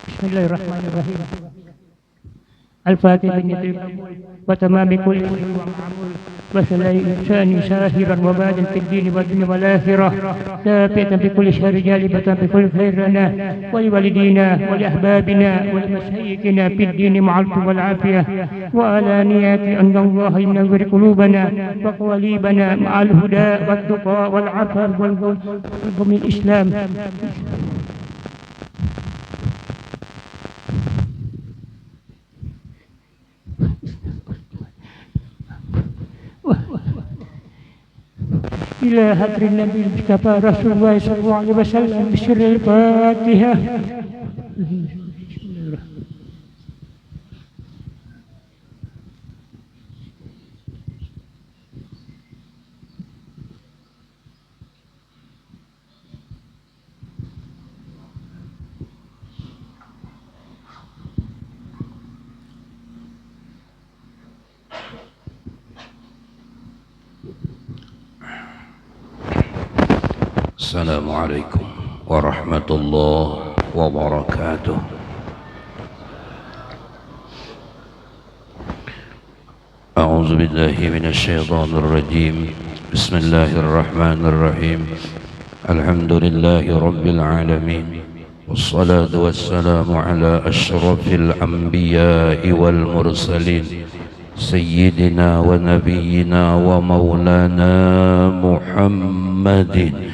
Bismillahirrahmanirrahim. Al-Fatihah وتمام كل معمول مثل إنسان ساهرا وبادا في الدين والدنيا والآخرة ثابتا بكل شر جالبة بكل خير لنا ولوالدينا ولأحبابنا ولمشايخنا في الدين مع الطب والعافية وآلانيات أن الله ينور قلوبنا وقواليبنا مع الهدى والتقى والعفاف والقلب من الإسلام. إلى حضر النبي المصطفى رسول الله صلى الله عليه وسلم بسر الفاتحة. Assalamualaikum warahmatullahi wabarakatuh. A'udzu billahi minasy syaithanir rajim. Bismillahirrahmanirrahim. Alhamdulillahi rabbil alamin. Wassalatu wassalamu ala asyrafil anbiya'i wal mursalin. Sayyidina wa nabiyyina wa maulana Muhammadin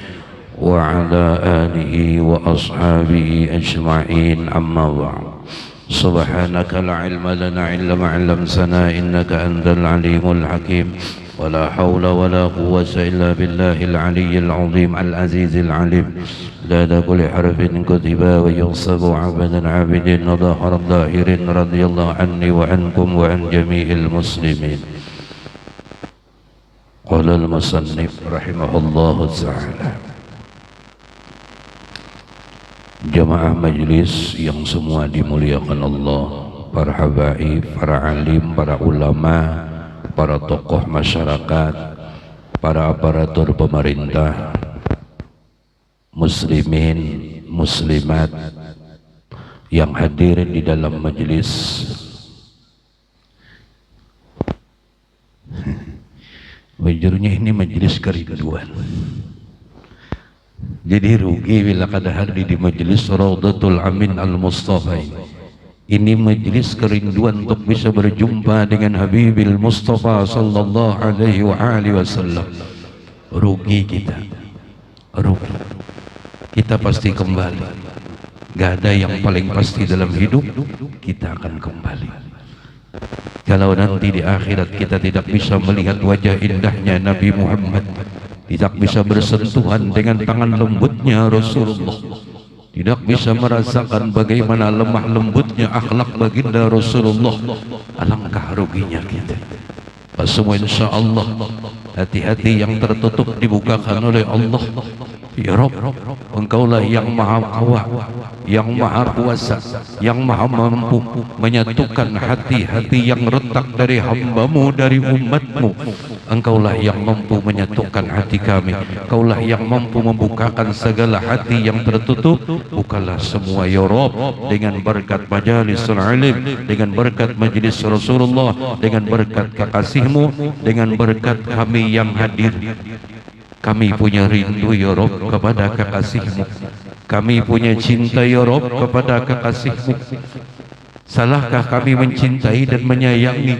wa ala alihi wa ashabihi ajma'in, amma ba'd. Subhanaka la ilma lana illa ma 'allamtana innaka antal alimul hakim. Wa la hawla wa la quwwata illa billahil aliyyil azim al azizil alim. Lada kulli harfin kutiba wa yusabu 'abadan 'abidin wa dhahara dhahirin radiyallahu anni wa ankum wa an jami'il muslimin. Qala al-musannif rahimahullahu ta'ala. Jamaah majlis yang semua dimuliakan Allah, para habaib, para alim, para ulama, para tokoh masyarakat, para aparatur pemerintah, muslimin, muslimat yang hadir di dalam majlis. Wajurnya ini majlis kerinduan. Jadi rugi bila kada hadir di majlis Raudatul Amin Al-Mustafa. Ini majlis kerinduan untuk bisa berjumpa dengan Habibil Mustafa sallallahu alaihi wa alihi wasallam. Rugi kita. Rugi. Kita pasti kembali. Gak ada yang paling pasti dalam hidup, kita akan kembali. Kalau nanti di akhirat kita tidak bisa melihat wajah indahnya Nabi Muhammad, tidak bisa bersentuhan dengan tangan lembutnya Rasulullah, tidak bisa merasakan bagaimana lemah lembutnya akhlak baginda Rasulullah, alangkah ruginya kita. Semua insya Allah hati-hati yang tertutup dibukakan oleh Allah. Ya Rabb, Engkaulah yang maha kuat, yang maha kuasa, yang maha mampu menyatukan hati-hati yang retak dari hamba-Mu, dari umat-Mu. Engkaulah yang mampu menyatukan hati kami. Engkaulah yang mampu membukakan segala hati yang tertutup. Bukalah semua ya Rabb, dengan berkat majalisul ilim, dengan berkat majlis Rasulullah, dengan berkat kekasih-Mu, dengan berkat kami yang hadir. Kami punya rindu ya Rabb kepada kekasih-Mu. Kami punya cinta ya Rabb kepada kekasih-Mu. Salahkah kami mencintai dan menyayangi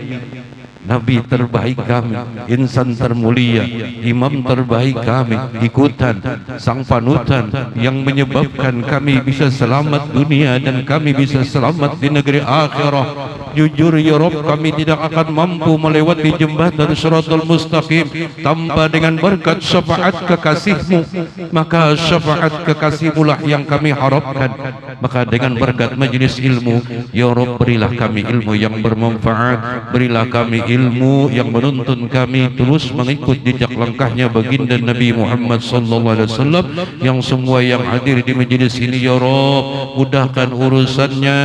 Nabi terbaik kami, insan termulia, imam terbaik kami, ikutan sang panutan yang menyebabkan kami bisa selamat dunia dan kami bisa selamat di negeri akhirah. Jujur ya Rabb, kami tidak akan mampu melewati jembatan Shiratal Mustaqim tanpa dengan berkat syafaat kekasih-Mu. Maka syafaat kekasih-Mu lah yang kami harapkan. Maka dengan berkat majlis ilmu ya Rabb, berilah kami ilmu yang bermanfaat, berilah kami ilmu yang menuntun kami terus mengikut jejak langkahnya baginda Nabi Muhammad sallallahu alaihi wasallam. Yang semua yang hadir di majlis ini ya Rabb, mudahkan urusannya,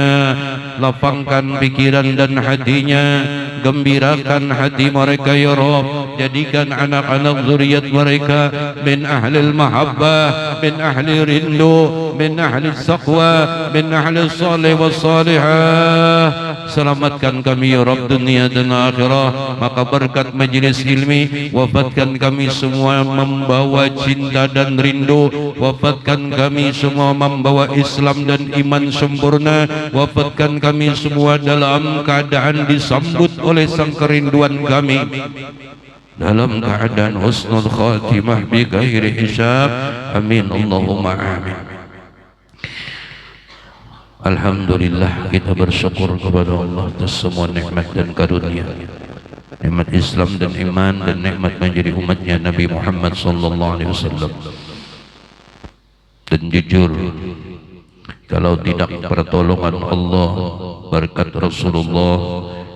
lapangkan pikiran dan hatinya, gembirakan hati mereka ya Rabb, jadikan anak-anak zuriat mereka min ahlil mahabbah, min ahli rindu, min ahli saqwa, min ahli salih wa salihah. Selamatkan kami ya Rabb dunia dan akhirah. Maka berkat majlis ilmi, wafatkan kami semua membawa cinta dan rindu, wafatkan kami semua membawa Islam dan iman sempurna, wafatkan kami semua dalam keadaan disambut oleh sang kerinduan kami, dalam keadaan husnul khatimah bi ghairi hisab. Amin Allahumma amin. Alhamdulillah, kita bersyukur kepada Allah atas semua nikmat dan karunia, nikmat Islam dan iman, dan nikmat menjadi umatnya Nabi Muhammad sallallahu alaihi wasallam. Dan jujur, kalau tidak pertolongan Allah, berkat Rasulullah,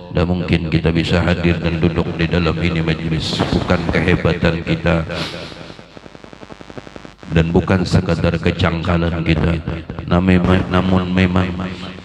tidak mungkin kita bisa hadir dan duduk di dalam ini majlis. Bukan kehebatan kita dan bukan sekadar kecangkalan kita, namun memang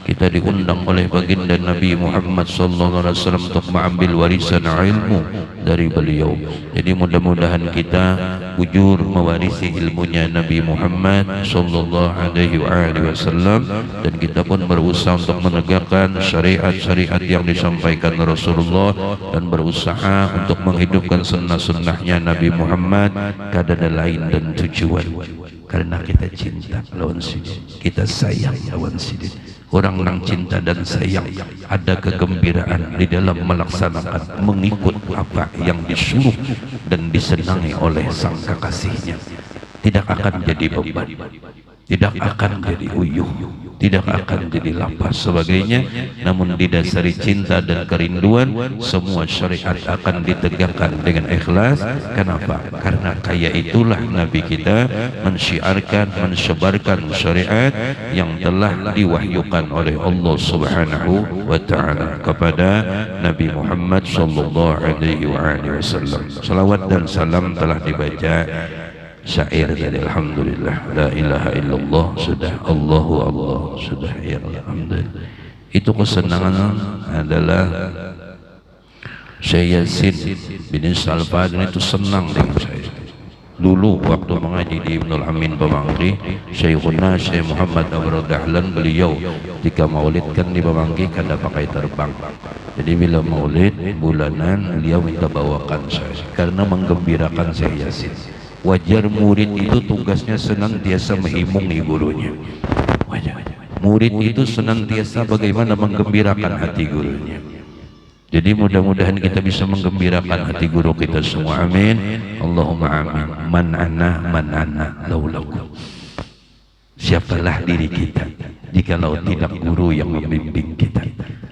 kita diundang oleh baginda Nabi Muhammad SAW untuk mengambil warisan ilmu dari beliau. Jadi mudah-mudahan kita jujur mewarisi ilmunya Nabi Muhammad SAW, dan kita pun berusaha untuk menegakkan syariat-syariat yang disampaikan Rasulullah, dan berusaha untuk menghidupkan sunnah-sunnahnya Nabi Muhammad kadada lain dan tujuan. Karena kita cinta lawan sidin, kita sayang lawan sidin. Orang nang cinta dan sayang, ada kegembiraan di dalam melaksanakan, mengikut apa yang disuruh dan disenangi oleh sang kekasihnya. Tidak akan jadi beban, tidak akan jadi uyuh, tidak akan jadi lapas sebagainya. Namun didasari cinta dan kerinduan, semua syariat akan ditegakkan dengan ikhlas. Kenapa? Karena kaya itulah Nabi kita mensyiarkan, mensebarkan syariat yang telah diwahyukan oleh Allah Subhanahu wa ta'ala kepada Nabi Muhammad sallallahu alaihi wasallam. Salawat dan salam telah dibaca. Syair dari alhamdulillah, la ilaha illallah, sudah Allahu Allah, sudah ya alhamdulillah. Itu kesenangan adalah Syekh Yasin bin Salfadin itu senang dengan saya. Dulu waktu mengaji di Ibnul Amin Bamangki, Syekhuna Syekh Muhammad Abdul Dahlan, beliau jika maulid kan di Bamangki kada pakai terbang. Jadi bila maulid bulanan beliau minta bawakan saya karena menggembirakan Syekh Yasin. Wajar murid itu tugasnya senantiasa mengimungi gurunya. Wajar. Murid itu senantiasa bagaimana menggembirakan hati gurunya. Jadi mudah-mudahan kita bisa menggembirakan hati guru kita semua. Amin. Allahumma amin. Man ana laulakum. Siapalah diri kita jikalau tidak guru yang membimbing kita.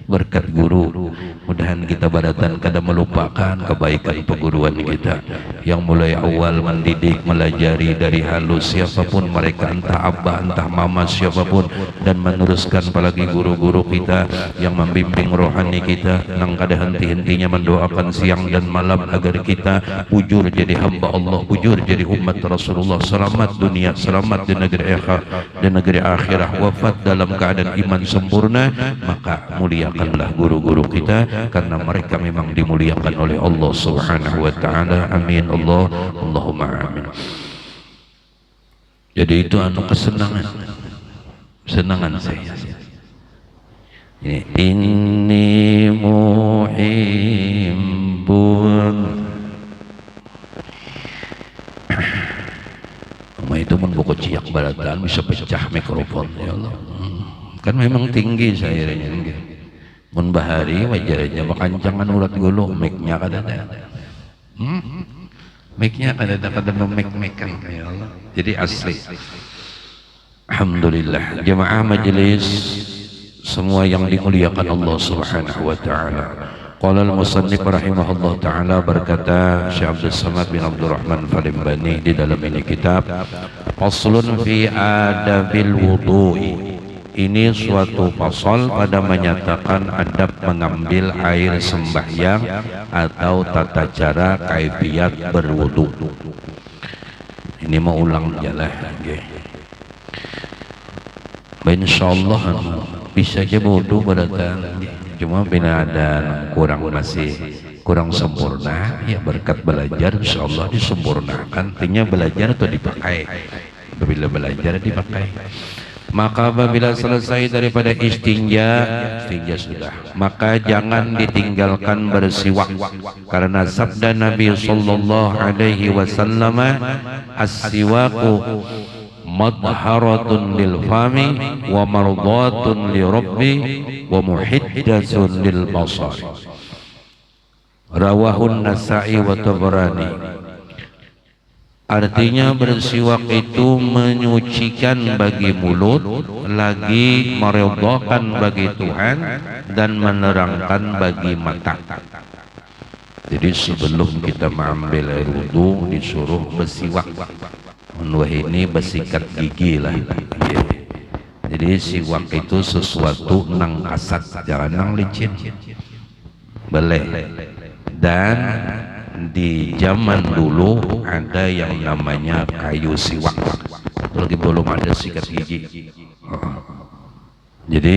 Berkat guru, mudahan kita badatan kada melupakan kebaikan perguruan kita yang mulai awal mendidik, melajari dari halus siapapun mereka, entah abah, entah mama, siapapun, dan meneruskan apalagi guru-guru kita yang membimbing rohani kita, nang kada henti-hentinya mendoakan siang dan malam agar kita bujur jadi hamba Allah, bujur jadi umat Rasulullah, selamat dunia, selamat di negeri akhirah, wafat dalam keadaan iman sempurna. Maka muliakanlah guru-guru kita karena mereka memang dimuliakan oleh Allah Subhanahu wa ta'ala. Amin Allahumma amin. Jadi itu kesenangan saya. Inni muhibbun. Itu pun buku ciak baratan bisa pecah mikrofon ya Allah. Kan memang tinggi sairnya. Mun bahari wajarnya makancangan ulat gulu, mic-nya kada ada. Mic-nya kada memik-mikan ya Allah. Jadi asli. Alhamdulillah, jemaah majelis semua yang dimuliakan Allah Subhanahu wa taala. Qala al-musannif rahimahullah ta'ala, berkata Syekh Abdul Samad bin Abdul Rahman Falimbani di dalam ini kitab Faslun fi adabil wudu'i. Ini suatu pasal pada menyatakan adab mengambil air sembahyang atau tata cara kaifiat berwudu. Ini mau ulang jalan. Insyaallah bisa aja bodoh berdatang, cuma bila ada masih kurang sempurna, ya berkat belajar insya Allah disempurnakan. Artinya belajar atau dipakai, bila belajar dipakai. Maka apabila selesai daripada istinja sudah, maka jangan ditinggalkan bersiwak, karena sabda Nabi sallallahu alaihi wasallam, as-siwaku madharatun lil fami wa mardatun li rabbi wa muhiddatun lil basar. Rawahun Nasa'i wa Tabrani. Artinya bersiwak itu menyucikan bagi mulut, lagi meridhakan bagi Tuhan, dan menerangkan bagi mata. Jadi sebelum kita mengambil air wudu disuruh bersiwak. Wah, ini bersikat gigi lah. Jadi siwak itu sesuatu nang kasat, jangan nang licin. Boleh. Dan di zaman dulu ada yang namanya kayu siwak, lagi belum ada sikat gigi. Jadi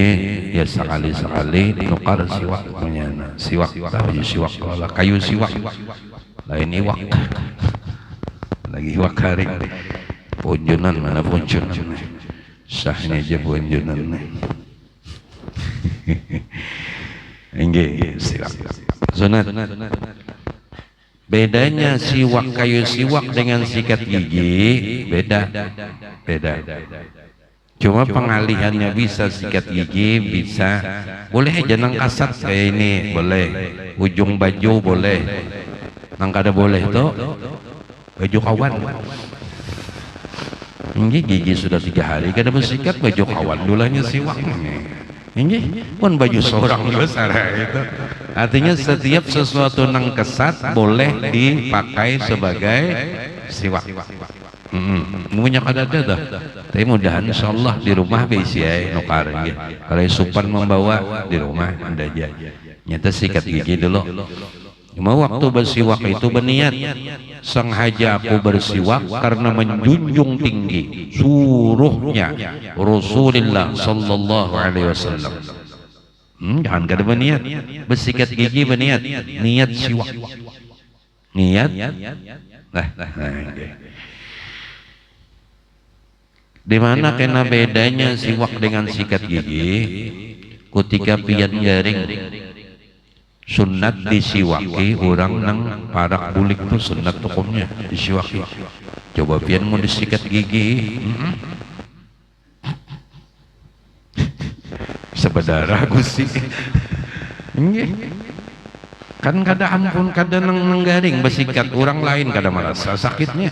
ya sekali-sekali nukar siwak punya siwak, kayu siwak lain iwak, lagi iwak kering punjunan, mana punjunan sahnya aja punjunan enggak siwak sunat. Bedanya siwak kayu siwak dengan sikat gigi beda. Cuma pengalihannya bisa sikat gigi, bisa boleh aja nang kasat kayak ini boleh, ujung baju boleh, nang kada boleh tuh baju kawan. Ini gigi sudah 3 hari kada bersikat, baju kawan dulanya siwak. Ini pun baju seorang besar itu. Artinya setiap sesuatu nang kesat boleh dipakai sebagai siwak. Punya kada dah. Tapi mudahan insyaallah di rumah bisa ya nukar ya. Kalau supan membawa di rumah anda aja. Nyata sikat gigi dulu. Cuma waktu bersiwak itu berniat, sengaja aku bersiwak karena menjunjung tinggi suruhnya Rasulullah sallallahu alaihi wasallam. Jangan kada berniat bersikat gigi, berniat niat siwak, niat. Di mana kena bedanya siwak dengan sikat gigi? Ketika pian garing sunat disiwaki, orang nang parak bulik tuh sunat tokomnya disiwaki. Coba pian mau disikat gigi, sebenarnya aku sih kan kada ampun, kada nang garing bersikat orang lain kada merasa sakitnya.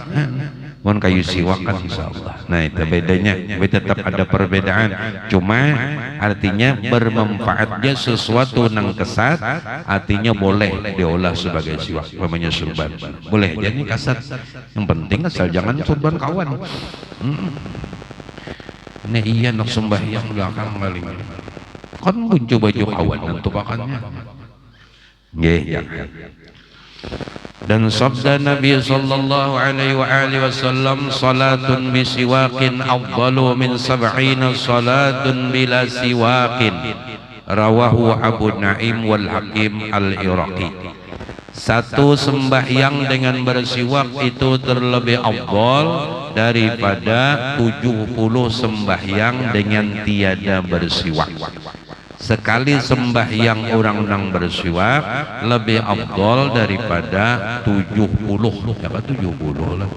Mohon kayu siwak kan insyaallah. Nah itu bedanya, tetap ada perbedaan. Cuma artinya bermanfaatnya sesuatu nang kesat, artinya boleh diolah sebagai siwak, namanya surban. Boleh jadi kasat. Yang penting asal jangan surban kawan. Ini iya nak sembahyang belakang kali. Kan buncu baju kawan untuk makannya. Nggih, dan sabda Nabi sallallahu alaihi wasallam, salatun bisiwaqin afdalu min 70 salatun bila siwaqin. Rawahu Abu Naim wal Hakim al-Iraqi. Satu sembahyang dengan bersiwak itu terlebih afdal daripada 70 sembahyang dengan tiada bersiwak. Sekali sembahyang orang nang bersiwak lebih afdal daripada 70. Apa 70 lah.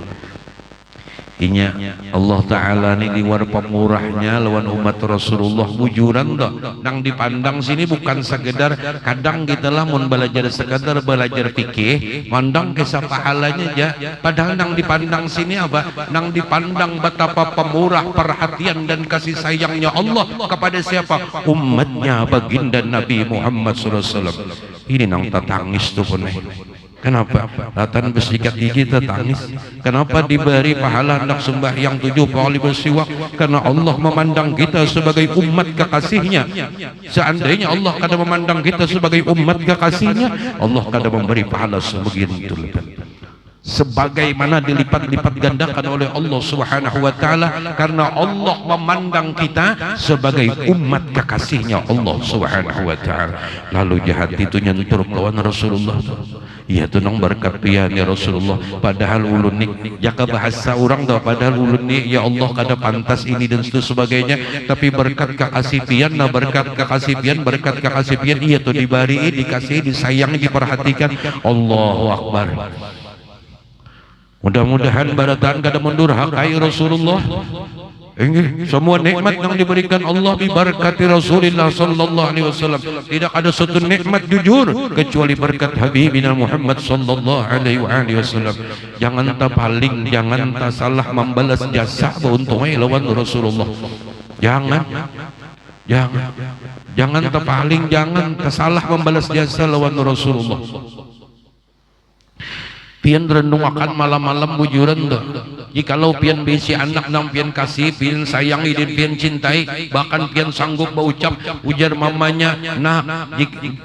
Inya Allah Ta'ala ini di war pemurahnya lawan umat Rasulullah bujuran dah. Nang dipandang sini bukan sekedar kadang kita lah mun belajar sekedar belajar fikih, mandang kisah pahalanya aja. Padahal nang dipandang sini apa? Nang dipandang betapa pemurah, perhatian dan kasih sayangnya Allah kepada siapa? Umatnya baginda Nabi Muhammad SAW. Ini nang tatangis tuh pun. Kenapa? Latan bersikat gigi tertangis. Kenapa diberi pahala hendak sembahyang 7 kali bersiwak? Karena Allah memandang kita sebagai umat kekasihnya. Seandainya Allah kada memandang kita sebagai umat kekasihnya, Allah kada memberi pahala sebegitu. sebagaimana dilipat-lipat gandakan oleh Allah Subhanahu wa taala, karena Allah memandang kita sebagai umat kekasihnya Allah Subhanahu wa taala. Lalu jahat itu nyentur kawan Rasulullah, iya tuh nong berkat pian ya Rasulullah, padahal ulun nih jaka bahasa orang tau, padahal ulun nih ya Allah kada pantas ini dan sebagainya, tapi berkat kekasih pian, nah berkat kekasih pian, berkat kekasih pian, iya tuh dibari, dikasih, disayangi, diperhatikan. Allahu Akbar. Mudah-mudahan barataan kada mendurhakai Rasulullah. Semua nikmat yang diberikan Allah bibarakati Rasulullah sallallahu alaihi wasallam. Tidak ada satu nikmat jujur kecuali berkat Habibina Muhammad sallallahu alaihi wasallam. Jangan terpaling, jangan tak salah membalas jasa beruntungnya lawan Rasulullah. Jangan terpaling, jangan salah membalas jasa lawan Rasulullah. Pian renung akan malam-malam bujuran tuh. Jikalau pian bisi anak nang pian kasih, pian sayangi dan pian cintai, bahkan pian sanggup berucap ujar mamanya, nah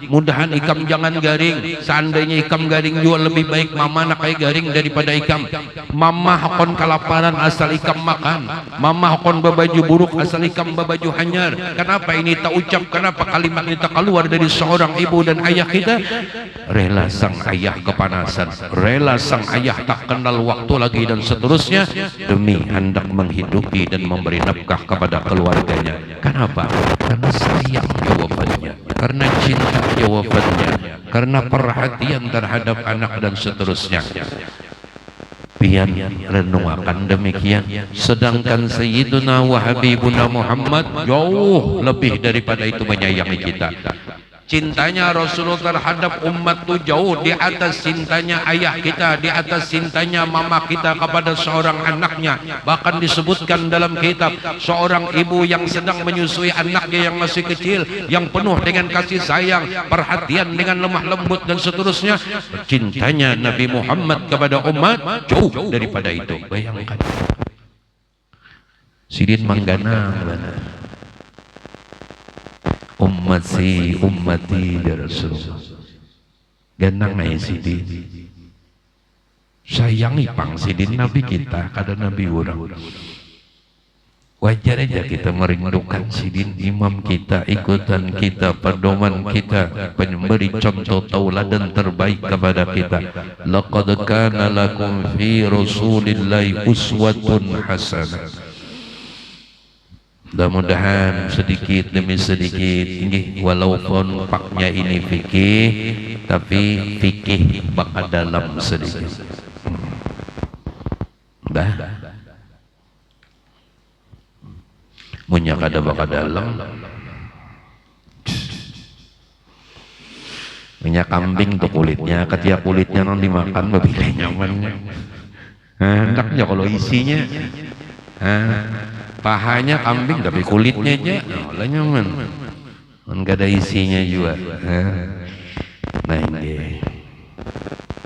mudahan ikam jangan garing. Seandainya ikam garing juga lebih baik mama nak kayak garing daripada ikam. Mama hakon kelaparan asal ikam makan. Mama hakon babaju buruk asal ikam babaju hanyar. Kenapa ini tak ucap? Kenapa kalimat ini tak keluar dari seorang ibu dan ayah kita? Rela sang ayah kepanasan, rela sang ayah tak kenal waktu lagi dan seterusnya, demi hendak menghidupi dan memberi nafkah kepada keluarganya. Kenapa? Karena sayang jawabannya, karena cinta jawabannya, karena perhatian terhadap anak dan seterusnya. Pian renung akan demikian. Sedangkan Sayyiduna wa Habibuna Muhammad jauh lebih daripada itu menyayangi kita. Cintanya Rasulullah terhadap umat itu jauh di atas cintanya ayah kita, di atas cintanya mama kita kepada seorang anaknya. Bahkan disebutkan dalam kitab, seorang ibu yang sedang menyusui anaknya yang masih kecil, yang penuh dengan kasih sayang, perhatian dengan lemah lembut dan seterusnya. Cintanya Nabi Muhammad kepada umat jauh daripada itu. Bayangkan Sidin Manggana ummati ya Rasulullah, ganang ay Sidin sayangi pang Sidin Nabi kita kada Nabi orang. Wajar aja kita merindukan Sidin imam kita, ikutan kita, pedoman kita, pemberi contoh tauladan terbaik kepada kita. Laqad kana lakum fi Rasulillahi uswatun hasanah. Mudah-mudahan sedikit demi sedikit ini, walaupun paknya ini fikih, tapi fikih bakal dalam sedikit. Munya kada bakal dalam. Minyak kambing tuh kulitnya, ketiak kulitnya non dimakan lebih nyaman. Hendaknya kalau isinya. Pahanya kambing tapi kulitnya aja lah nyaman, enggak ada isinya juga. Nah ini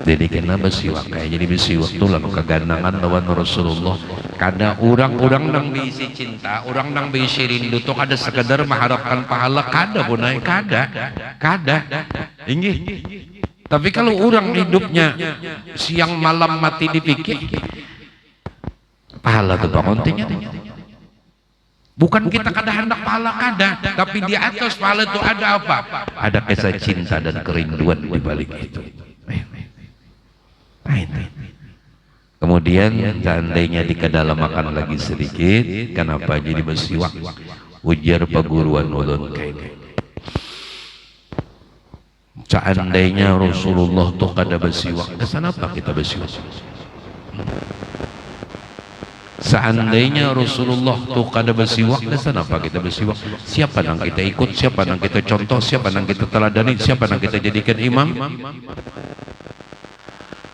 jadi kenapa besiwak kayak jadi besiwak tuh lalu kegandangan lawan Rasulullah. Kada orang nang diisi cinta, orang nang diisi rindu tuh ada sekedar mengharapkan pahala, kada punai, kada inggih. Tapi kalau orang hidupnya siang malam mati dipikir, pahala tuh kontinya. Bukan kita kada hendak pahala kada, tapi di atas pahala itu ada apa? Ada kisah cinta dan kerinduan di balik itu. Kemudian seandainya dikedalamakan lagi sedikit, kenapa jadi besiwak? Ujar peguruan ulun kayak seandainya Rasulullah tuh kada besiwak, kenapa kita besiwak? Seandainya Rasulullah tuh kada bersiwak, kenapa kita bersiwak? Siapa yang kita ikut, siapa yang kita contoh, siapa yang kita teladani, siapa yang kita jadikan imam?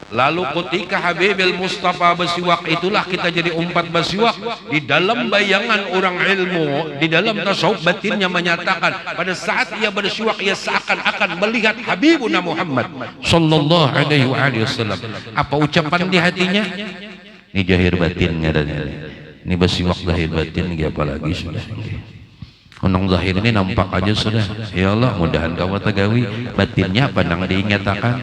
Lalu ketika Habibil Mustafa bersiwak, itulah kita jadi umat bersiwak. Di dalam bayangan orang ilmu, di dalam tasawuf batinnya menyatakan, pada saat ia bersiwak, ia seakan-akan melihat Habibuna Muhammad sallallahu alaihi wasallam. Apa ucapan di hatinya? Ini jahir batin ngarannya. Ini besiwak zahir batin, apalagi sudah. Unang zahir ini nampak aja sudah. Ya Allah, mudahan kamu tegawi batinnya apa nang diingatakan.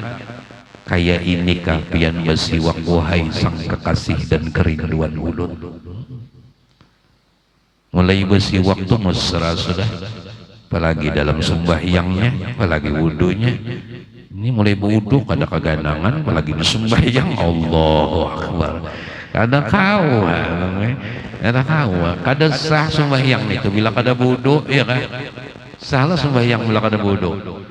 Kayak ini pian bersiwak wahai sang kekasih dan kerinduan ulun. Mulai bersiwak tuh mesra sudah, apalagi dalam sembahyangnya, apalagi wudunya. Ini mulai berwudu kada keganangan, apalagi di sembahyang. Allahu Akbar. Kada kada sah sembahyang itu bila kada wudu, ya kan? Salah sembahyang bila kada wudu.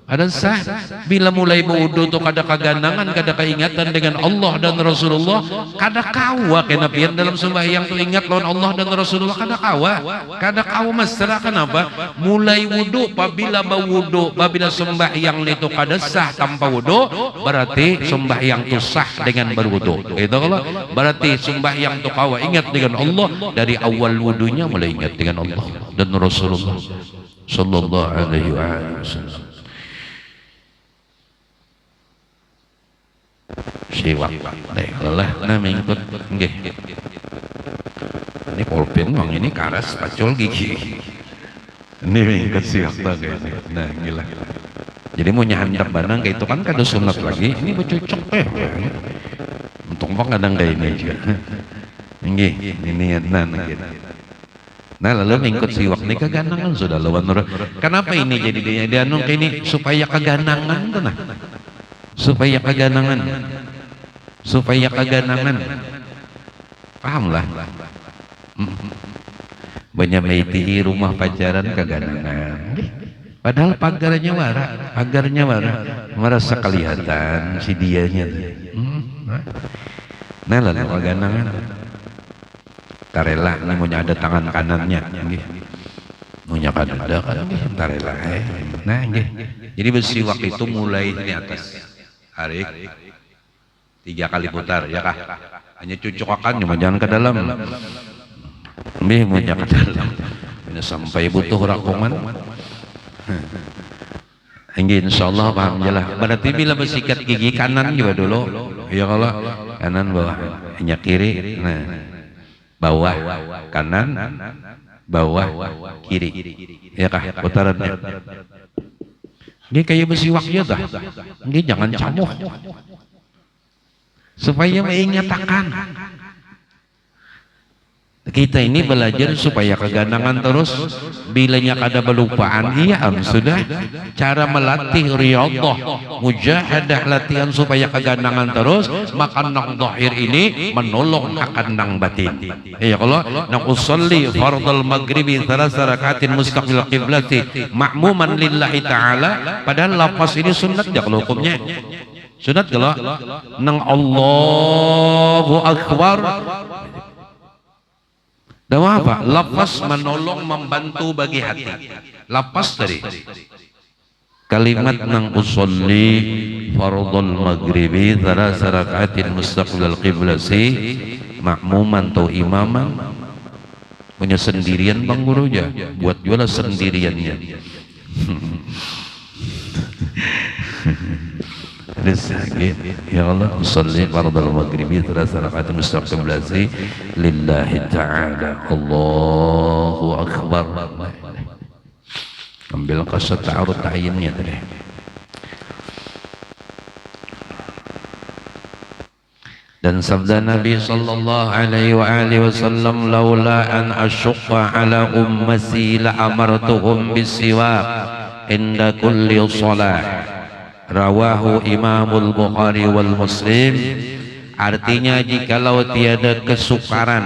Ada sah bila mulai berwudu tuh kada keganangan, kada keingatan dengan Allah dan Rasulullah, kada kawa kena pian dalam sembahyang tuh ingat lawan Allah dan Rasulullah, kada kawa mesra. Kenapa? Mulai wudu, apabila berwudu, apabila sembahyang itu kada sah tanpa wudu, berarti sembahyang itu sah dengan berwudu. Itu kalau berarti sembahyang itu kawa ingat dengan Allah dari awal wudunya, mulai ingat dengan Allah dan Rasulullah sallallahu alaihi wasallam. Siwak lelah nah mengikut nggih. Ini pulpen wong ini karas pacul gigi. Ini mengikut siwak guys. Nah gila. Jadi mau nyahandap banang kayak itu kan kada sunat lagi. Ini bercocok untung bang kadang kayak ini juga. Nggih, ini nah lalu mengikut siwak ini keganangan sudah lawan. Kenapa ini jadi dia nung ini supaya keganangan tuh nah. Supaya keganangan, pahamlah. Banyak meiti rumah pacaran keganangan, padahal pagarnya wara, merasa kelihatan si dianya. Nah lalu keganangan, tarela ini punya ada tangan kanannya, punya ada kan, tarela. Nah, jadi bersiwak itu mulai di atas. Harik 3 kali putar ya kah? Hanya cucokakan cuma jangan ke dalam. Lebih banyak ke dalam. Ini sampai butuh rakungan. Insyaallah paham jelas. Berarti bila bersikat gigi kanan juga dulu. Ya kalau kanan bawah, hanya kiri. Nah, bawah kanan, bawah kiri. Ya kah putarannya? Dia kayak bersiwak ya dah. Dia jangan camuh. Supaya mengingatkan. Kita ini belajar supaya keganangan terus. Bilanya kada belupaan, iya sudah. Cara melatih riyadhah, mujahadah latihan supaya keganangan terus. Maka nang zahir ini menolong akan nang batin. Ya kalau nang usolli fardal maghribi 3 rakaatin mustaqbil qiblati ma'muman lillahi ta'ala. Padahal lafaz ini sunat ya kalau hukumnya. Sunat kalau nang Allahu Akbar. Dan apa? Lafaz menolong membantu bagi hati. Lafaz tadi. Kalimat nang usolli fardhul maghribi 3 rakaatin mustaqbil qiblati makmuman atau imaman. Punya sendirian bang gurunya, buat jualan sendiriannya. Ya Allah, usolli fardhul maghribi 3 rakaatin mustaqbil qiblati lillahi ta'ala. Allahu Akbar. Ambil kasat ta'arud ta'yinnya tadi. Dan sabda Nabi sallallahu alaihi wa alihi wasallam, laula an asyqa ala ummati la amartuhum bisiwak inda kulli shalah. Rawahu Imamul Bukhari wal Muslim. Artinya jikalau tiada kesukaran,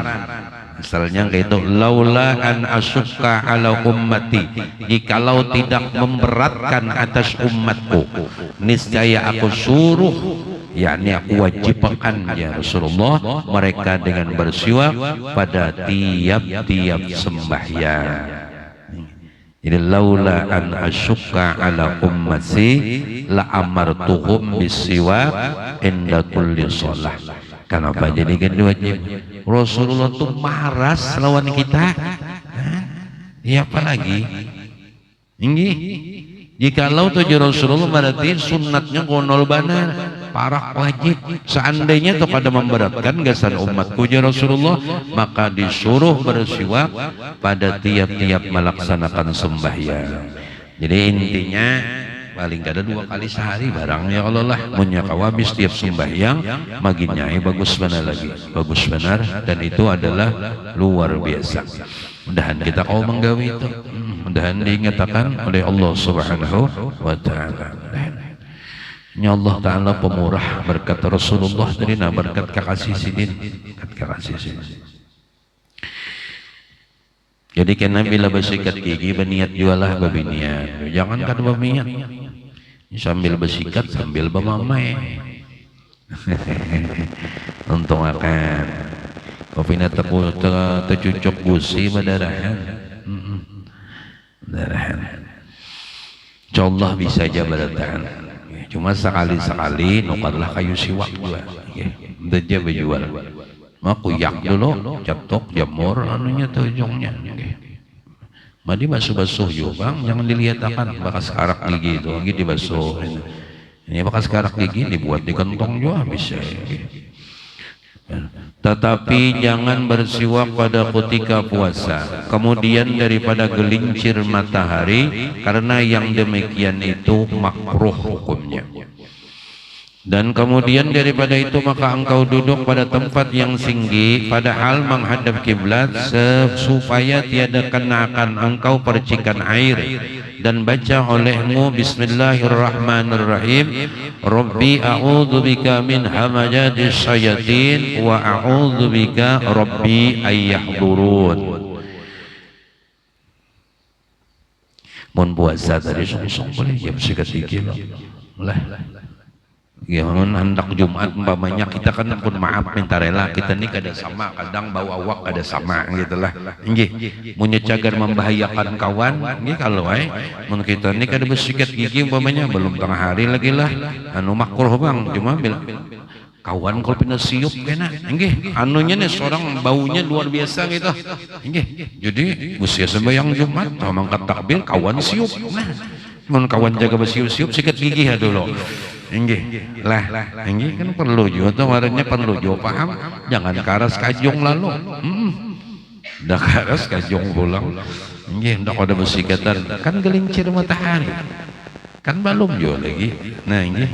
misalnya kayak itu, laula an asyqa ala ummati, jikalau tidak memberatkan atas umatku, niscaya aku suruh, yakni aku wajibkan ya Rasulullah mereka dengan bersiwak pada tiap-tiap sembahyang. Jadi laula an asyqa ala ummati la amartuhum bisiwak inda kulli shalah. Kenapa jadi kan wajib? Rasulullah tuh maras lawan kita. Ya apalagi? Ini jikalau tujuh Rasulullah berarti sunnatnya konol banar. Parah wajib. Seandainya itu pada memberatkan gasan umatku ya Rasulullah, maka disuruh bersiwak pada tiap-tiap melaksanakan sembahyang. Jadi intinya paling kada 2 kali sehari barang ya Allah lah. Munya kawabis tiap sembahyang maginyai bagus benar lagi, bagus benar, dan itu adalah luar biasa. Mudahan kita kau menggawi itu, mudahan diingatkan oleh Allah Subhanahu wa Ta'ala. Ya Allah Ta'ala pemurah, berkat Rasulullah tadi, berkat kakasih sidin, berkat kakasih sidin. Jadi kena bila bersikat gigi berniat jualah babiniat, jangan kan berniat sambil bersikat sambil bermamai. Untung akan kopina tercucuk gusi berdarahan, berdarahan. Insyaallah bisa aja bertahan. Cuma sekali-sekali nukarlah kayu siwak juga, dia berjual. Aku yak dulu, catok, jamur, anunya tuh ujungnya. Madi basuh-basuh juga bang, jangan dilihat akan bekas karak gigi itu, lagi dibasuh. Ini bekas karak gigi dibuat di kantong juga bisa. Tetapi jangan bersiwak pada ketika puasa, kemudian daripada gelincir matahari, karena yang demikian itu makruh hukumnya. Dan kemudian daripada itu maka engkau duduk pada tempat yang tinggi padahal menghadap kiblat supaya tiada kenakan engkau percikan air, dan baca olehmu Bismillahirrahmanirrahim, Rabbi a'udzubika min hamajadis syayatin wa a'udzubika Rabbi ayyahdurun. Mun puasa tadi song-song boleh jam sekitar lah. Ya, hendak Jumat umpamanya kita kan pun maaf minta rela, kita nih kada sama, kadang bawa awak kada sama gitulah. Nggih, mun cagar membahayakan kawan, nggih kalau mun kita nih kada bersikat gigi umpamanya belum tengah hari lagi lah, anu makruh bang, cuma bilang kawan kalau pindah siup kena, nggih, anunya nih seorang baunya luar biasa gitu, nggih. Jadi usia sembahyang Jumat, mangkat takbir kawan siup, nah, mun kawan jaga bersiup-siup sikat gigi ya dulu. Enggih lah, enggih kan perlu juga tuh warnanya perlu juga paham, jangan karas kajong lalu, dah karas kajong pulang, enggih dah ada bersikatan kan gelincir matahari, kan belum juga lagi, nah enggih,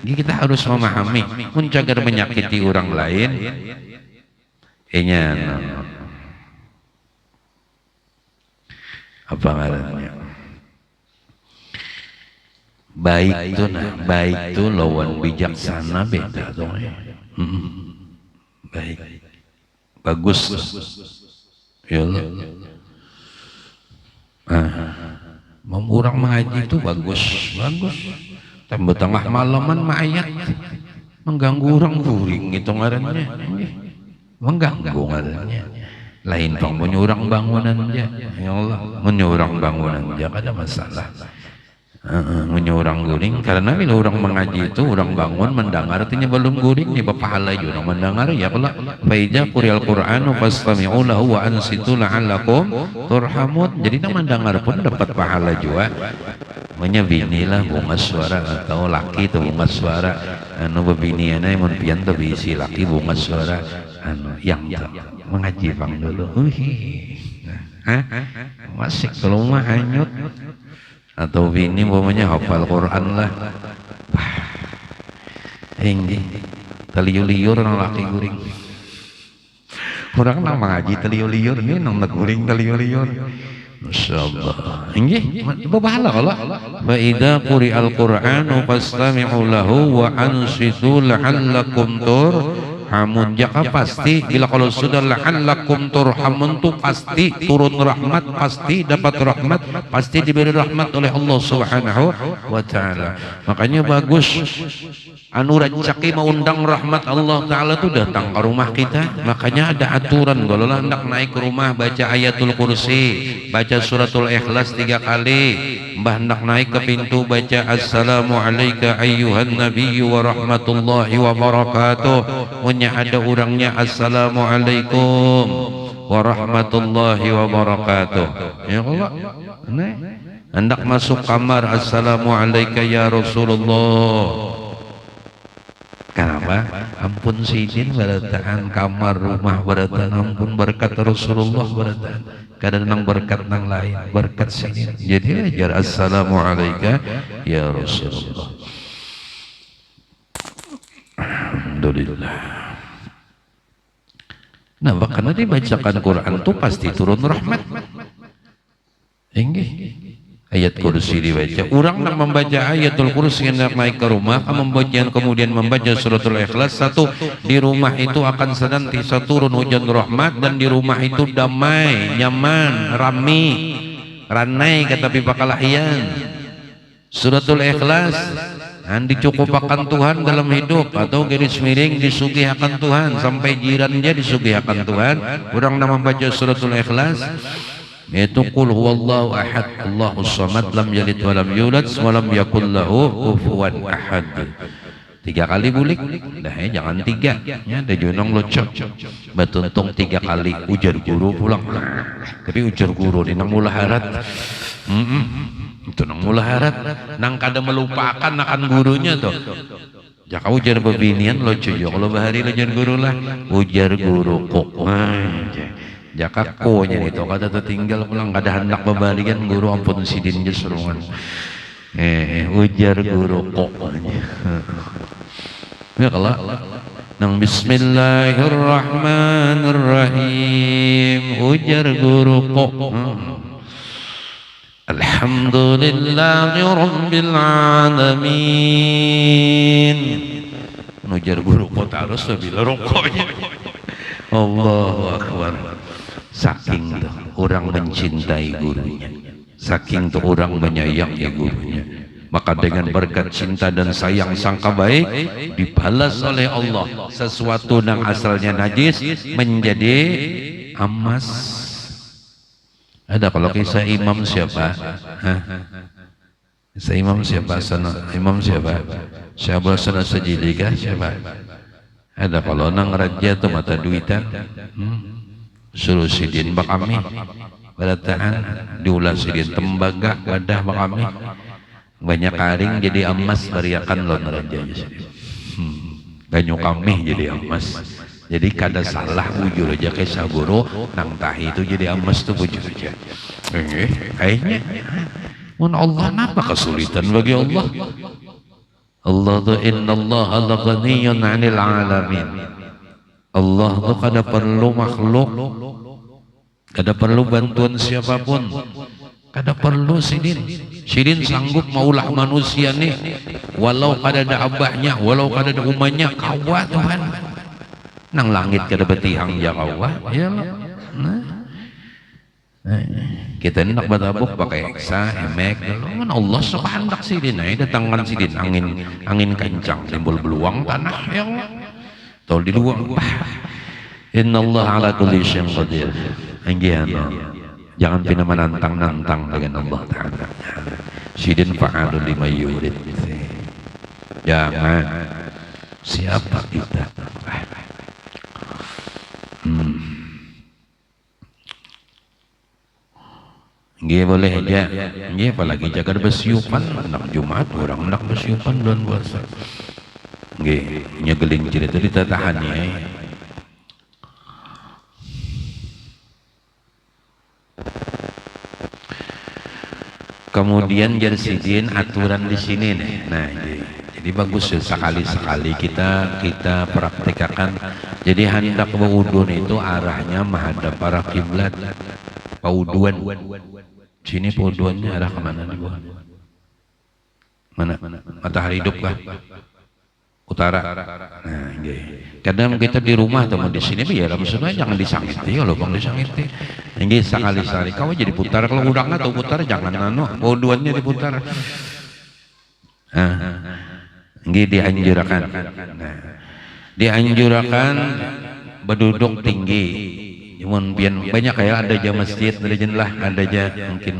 kita harus memahami, menjaga menyakiti orang lain, apa ngarannya? Baik itu nah, baik itu lawan bijaksana beda dong ya. Baik, bagus, ya Allah. Orang mengaji itu bagus, bagus. Tambah tengah malaman mayat mengganggu orang guring itu ngarannya, mengganggu ngarannya. Lain pang menyurang bangunan aja, ya Allah, menyurang bangunan aja ada masalah. Menyurang guring karena bila orang mengaji itu orang bangun mendengar artinya belum guring nih pahala juga mendengar ya Allah faida qur'al qur'anu fastami'u lahu wa ansitu la'allakum turhamun. Jadi nak mendengar pun dapat pahala juga. Menyebinilah bunga suara atau laki itu bunga suara anu bebiniana mun pian teu bisi laki bunga suara anu yang mengaji bang dulu. Masih kalau mah hanyut atau bini umpamanya hafal Quran lah, ini teliu-liur orang laki guring, orang nak mengaji teliu-liur ini nang guring teliu-liur, masyaallah, ini berpahala kalau. Fa idza quri'al Qur'anu fastami'u lahu wa ansitu la'allakum turhamun. Jaka pasti bila kalau sudah la'allakum turhamun tuh pasti turun rahmat, pasti dapat rahmat, pasti diberi rahmat oleh Allah Subhanahu wa Ta'ala. Makanya bagus anu rancaki mau undang rahmat Allah Ta'ala tuh datang ke rumah kita. Makanya ada aturan kalau hendak naik ke rumah baca ayatul kursi, baca suratul ikhlas 3 kali, mbah hendak naik ke pintu baca assalamu alayka ayyuhan nabiyyu wa rahmatullahi wa barakatuh. Punya ada orangnya assalamualaikum warahmatullahi wabarakatuh. Ya Allah, hendak masuk kamar assalamualaikum ya Rasulullah. Kenapa? Ampun sidin barataan kamar rumah barataan ampun berkat Rasulullah barataan. kadang nang berkat nang lain berkat sini jadi ajar assalamualaikum ya Rasulullah. Alhamdulillah. Nah, karena dibacakan Quran itu pasti turun rahmat. Enggih. Ayat kursi dibaca. Orang nak membaca ayatul kursi hendak naik ke rumah, kemudian membaca suratul ikhlas, satu di rumah itu akan senantiasa turun hujan rahmat dan di rumah itu damai, nyaman, rami, ranai kata pipakalahian. Suratul ikhlas dicukupakan Tuhan dalam hidup atau garis miring disugihakan Tuhan sampai jirannya disugihakan Tuhan. Orang nak membaca suratul ikhlas yaitu qul huwallahu ahad Allahus samad lam yalid wa lam yulad wa lam yakul lahu kufuwan ahad. 3 kali bulik dah jangan 3 ya ada jonong locok batuntung 3 kali ujar guru pulang tapi ujar guru di nang mulaharat itu nang mulaharat nang kada melupakan akan gurunya tuh jaka ujar bebinian locok kalau bahari ujar guru lah ujar guru kok jaka konya itu kata tertinggal pulang kada hendak membalikan guru ampun sidin jesrungan ujar guru kok ya kalau nang bismillahirrahmanirrahim ujar guru kok alhamdulillahi rabbil alamin ujar guru kok harus bila rokoknya Allahu akbar. Saking tuh orang mencintai gurunya, saking tuh orang menyayangi gurunya, maka dengan berkat cinta dan sayang sangka baik dibalas oleh Allah sesuatu yang asalnya najis menjadi emas. Ada kalau kisah imam siapa? Kisah imam siapa sana? Imam siapa? Siapa sana Sajili kah? Siapa? Ada kalau nang raja tuh mata duitan. Suruh sidin bakami balataan diulah sidin tembaga wadah bakami banyak karing jadi emas bariakan lon raja banyak kami jadi emas jadi kada salah bujur aja ke saburo nang tahi itu jadi emas tuh bujur aja kayaknya mun Allah napa kesulitan bagi Allah Allah tuh innallaha laghaniyun 'anil 'alamin. Allah tuh kada perlu makhluk, kada perlu bantuan siapapun, kada perlu sidin sanggup maulah manusia nih walau kada ada abahnya, walau kada ada umahnya kawa Tuhan nang langit kada betihang ya kawa ya kita ini nak batabuk pakai eksa emek kan Allah sepahandak sidin datangkan sidin angin kencang timbul beluang tanah ya tol di luang innallaha ala kulli syai'in qadir jangan pernah menantang-nantang dengan Allah Ta'ala sidin fa'alun lima yurid jangan siapa kita nggih boleh aja nggih apalagi jaga bersiupan nak Jumat orang nak bersiupan bulan puasa nggih nyegeling cerita ditatahannya kemudian jersidin aturan di sini nih nah jadi bagus ya sekali-sekali kita praktekkan jadi hendak berwudun itu arahnya menghadap arah kiblat pauduan sini pauduannya arah kemana nih mana matahari hidup kah utara. Nah, kadang kita di rumah atau di sini ya maksudnya jangan disangiti kalau bang disangiti. Ini sekali-sekali kau jadi putar kalau udang atau putar jangan bodoannya diputar. Ini dianjurkan. Nah, dianjurkan berduduk tinggi. Cuman banyak kayak ada aja masjid, ada jenlah, ada aja mungkin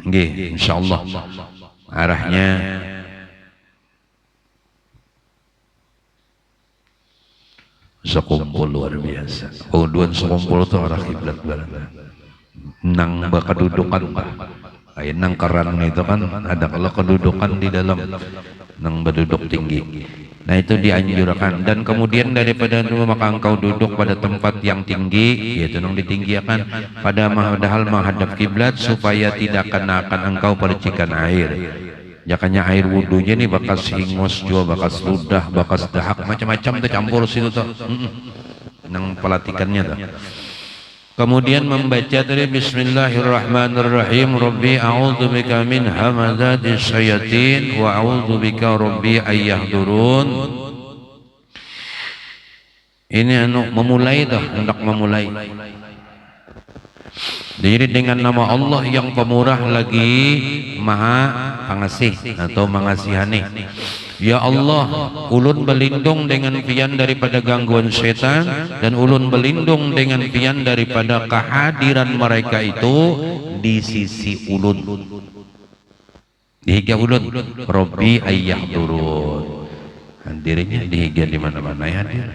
nggih insyaallah arahnya sekumpul luar biasa. Uduan sekumpul itu arah kiblat barat. Nang kedudukan kayak nang keran itu kan ada kalau kedudukan di dalam nang berduduk tinggi. Nah itu dianjurkan. Dan kemudian daripada itu maka engkau duduk pada tempat yang tinggi, yaitu yang ditinggikan padahal menghadap kiblat supaya tidak kenakan engkau percikan air. Jakanya air wudhunya nih bakas hingus juga, bakas ludah, bakas dahak, macam-macam tuh campur situ tuh. Nang pelatikannya tuh. Kemudian membaca tadi Bismillahirrahmanirrahim. Rabbi a'udzubika min hamadzatish syayatin wa a'udzubika Rabbi ayyahdurun. Ini memulai dah, hendak memulai. Jadi dengan nama Allah yang pemurah lagi maha pengasih atau mengasihani. Ya Allah, ulun berlindung dengan pian daripada gangguan setan, dan ulun berlindung dengan pian daripada kehadiran mereka itu di sisi ulun. Dihiga ulun, Rabbi ayyahdurun. Hadirnya dihiga di mana-mana ya hadir.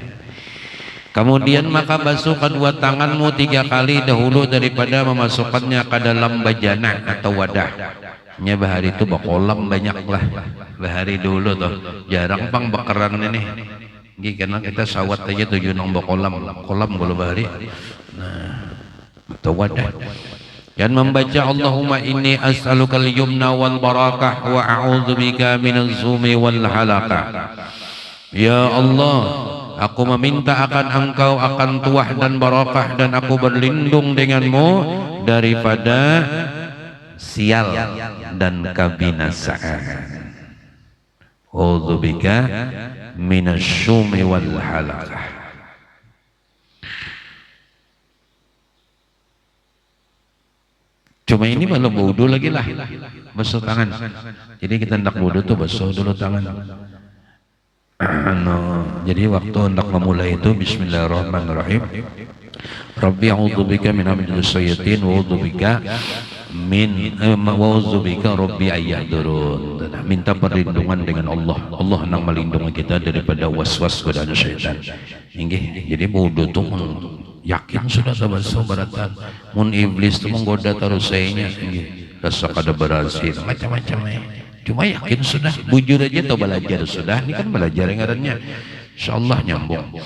Kemudian maka basuh kedua tanganmu 3 kali dahulu daripada memasukkannya ke dalam bajana atau wadah. Nya bahari itu bakolam banyak lah. Bahari dulu tuh jarang pang bekeran ini. Karena kita sawat aja 7 nong bakolam. Kolam kalau bahari. Nah, atau wadah. Dan membaca Allahumma inni as'alukal yumna wal barakah wa a'udzubika minaz zumi wal halaqah. Ya Allah, aku meminta akan engkau akan tuah dan barakah, dan aku berlindung denganmu daripada sial dan kabinasaan. A'udzubika minasyumi wal halaqah. Cuma ini belum wudu lagi lah, basuh tangan. Jadi kita hendak wudu tuh basuh dulu tangan. Jadi waktu hendak memulai itu Bismillahirrahmanirrahim. Rabbi a'udzubika min hamzati syayatin wa a'udzubika Rabbi ayyahdurun. Minta perlindungan dengan Allah. Allah yang melindungi kita daripada was-was godaan syaitan. Inggih. Jadi wudu tuh yakin sudah basuh baratan. Mun iblis tuh menggoda terus sayanya. Rasa kada berhasil macam-macam cuma yakin sudah, bujur aja atau belajar sudah. Ini kan belajar yang ngarannya, insyaallah nyambung.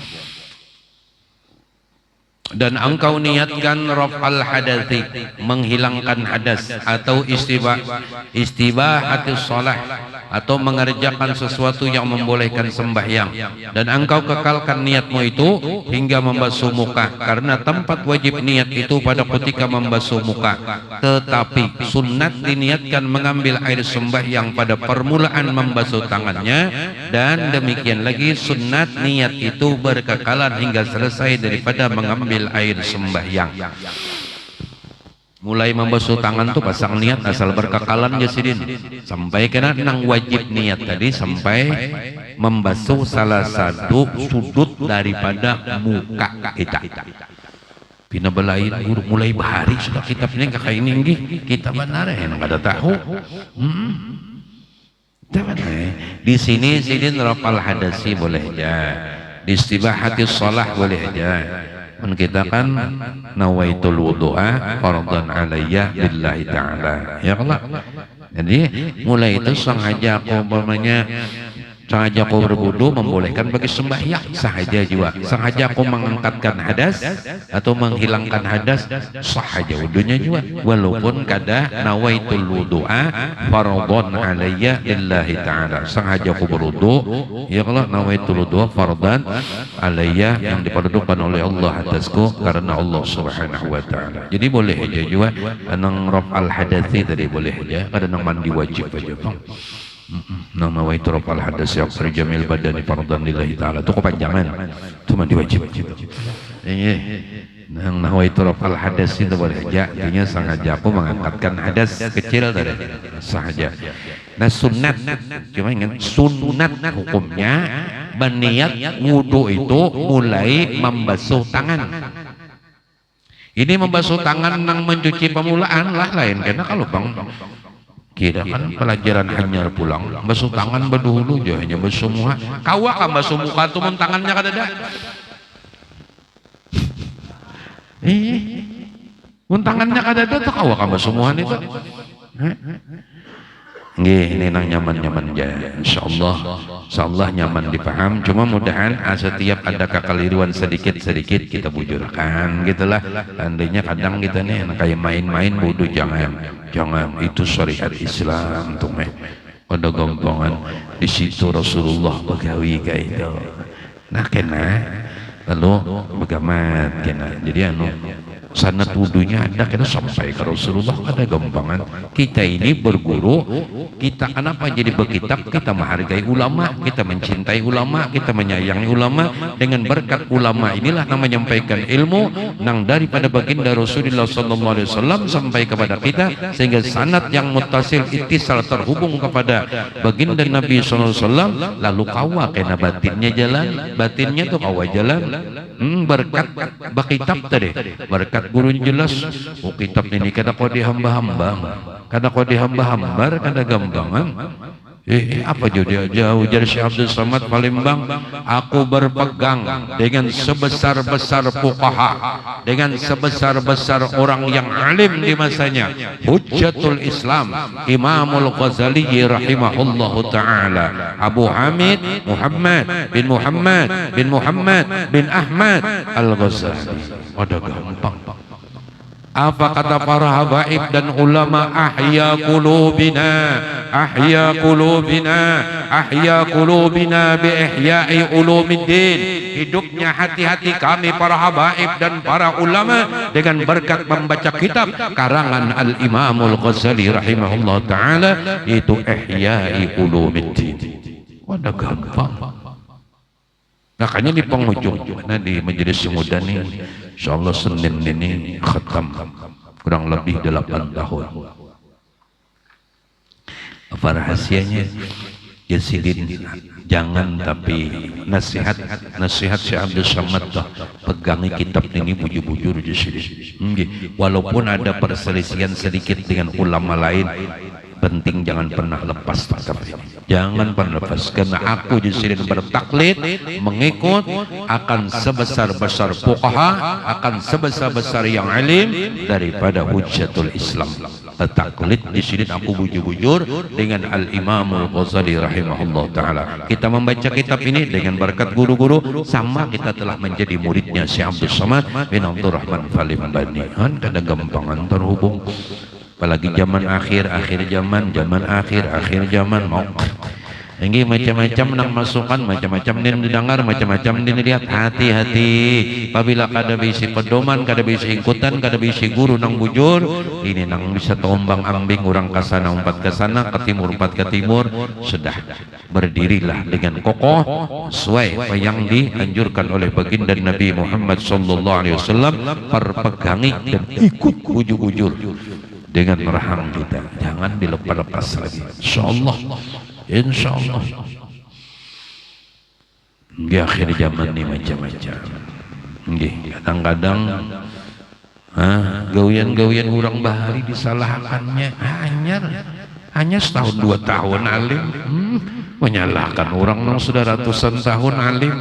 Dan engkau niatkan raf'al hadathi, menghilangkan hadas, atau istibahatus shalah, atau mengerjakan sesuatu yang membolehkan sembahyang. Dan engkau kekalkan niatmu itu hingga membasuh muka, karena tempat wajib niat itu pada ketika membasuh muka. Tetapi sunat diniatkan mengambil air sembahyang pada permulaan membasuh tangannya, dan demikian lagi sunat niat itu berkekalan hingga selesai daripada mengambil air sembahyang. Mulai membasuh tangan tuh pasang niat asal berkekalan jasidin sampai kena nang wajib niat tadi sampai membasuh salah satu sudut daripada muka kita. Pina belain mulai bahari sudah kitabnya kayak ini kita benar yang ada tahu. Di sini sidin rafal hadasi boleh aja, di istibahatis shalah boleh aja. Kita kan nawaitul wudu'a fardhan alayya billahi ta'ala, ya Allah. Jadi mulai itu sengaja aku sengaja aku berwudu membolehkan bagi sembahyang sahaja juga. Sengaja aku mengangkatkan hadas atau menghilangkan hadas sahaja wudunya juga, walaupun kada nawaitul wudu'a fardhan alayya lillahi ta'ala. Sengaja aku berwudu, ya Allah, nawaitul wudu'a fardhan alayya, yang diperdukan oleh Allah atasku karena Allah subhanahu wa ta'ala. Jadi boleh aja juga nang raf'al hadathi tadi boleh aja, kada nang mandi wajib aja bang. Nang nawaitu raf'al hadas ya jamil badani fardhan lillahi ta'ala itu kepanjangan, itu mandi wajib gitu. Nang nawaitu raf'al hadas itu boleh aja, artinya sengaja aku mengangkatkan hadas kecil tadi sahaja. Nah sunat, cuma ingat sunat hukumnya berniat wudu itu mulai membasuh tangan. Ini membasuh tangan nang mencuci permulaan lah lain, karena kalau bang kira kan pelajaran hanya pulang basuh tangan berdulu aja hanya basuh muka. Kau akan basuh muka tuh tangannya kada ada. Tangannya kada ada tuh kau akan basuh muka itu. Nggih, ini nang nyaman-nyaman ya. Insyaallah nyaman dipaham. Cuma mudahan setiap ada kekeliruan sedikit-sedikit kita bujurkan gitulah. Andainya kadang kita nih kayak main-main bodoh, jangan itu syariat Islam tuh meh. Pada gompongan di situ Rasulullah begawi kayak itu. Nah kena lalu begamat kena. Jadi sanad wudunya ada kena sampai ke Rasulullah, ada gampangan. Kita ini berguru, kita kenapa jadi berkitab? Kita menghargai ulama, kita mencintai ulama, kita menyayangi ulama. Dengan berkat ulama inilah yang menyampaikan ilmu nang daripada baginda Rasulullah sallallahu alaihi wasallam sampai kepada kita, sehingga sanad yang muttasil ittisal terhubung kepada baginda Nabi sallallahu alaihi wasallam. Lalu kawa kena batinnya jalan, batinnya tuh kawa jalan. Berkat bakitab tadi, berkat guru jelas. Kitab ini kada kau dihamba-hamba, kada kau dihamba-hamba, kada gampangan. Apa jauh dari Syekh Abdul Samad Palembang, aku berpegang dengan sebesar-besar fuqaha, dengan sebesar-besar orang yang alim di masanya, Hujjatul Islam Imamul Ghazali rahimahullahu taala, Abu Hamid Muhammad bin Ahmad Al-Ghazali. Ada gampang. Apa kata para habaib dan ulama? Ahya qulubina bi ihya'i ulumiddin. Hidupnya hati-hati kami para habaib dan para ulama dengan berkat membaca kitab karangan Al-Imamul Ghazali rahimahullah ta'ala, itu Ihya'i Ulumiddin. Wadah gampang. Makanya di penghujung di majelis muda nih, insyaallah Senin ini khatam kurang lebih 8 tahun. Apa rahasianya? Ya sidin, jangan, tapi nasihat Syekh Abdul Samad dah, pegangi kitab ini bujur-bujur je sidin. Walaupun ada perselisihan sedikit dengan ulama lain, penting jangan pernah lepas kitab ini. Jangan pernah lepas, karena aku di sini bertaklid mengikut akan sebesar-besar fuqaha, akan sebesar-besar yang alim daripada Hujjatul Islam. Taklid di sini aku bujur-bujur dengan Al-Imamul Ghazali rahimahullah taala. Kita membaca kitab ini dengan berkat guru-guru, sama kita telah menjadi muridnya Syekh Abdul Samad bin Abdul Rahman Palembang. Ada gampangan terhubung. Apalagi zaman akhir zaman mau ini macam-macam nang masukan, macam-macam din didengar, macam-macam din dilihat. Hati-hati apabila kada bisi pedoman, kada bisi ikutan, kada bisi guru nang bujur, ini nang bisa tombang ambing orang kasana umpat ke sana, ke timur umpat ke timur. Sudah berdirilah dengan kokoh sesuai apa yang dianjurkan oleh baginda Nabi Muhammad sallallahu alaihi wasallam, perpegangi dan ikut bujur-bujur dengan merahang kita, jangan dilepas-lepas lagi. Insyaallah di akhir zaman ini macam-macam. Kadang-kadang gawian-gawian orang bahari disalahkannya, hanya setahun 2 tahun alim, menyalahkan orang yang sudah ratusan tahun alim.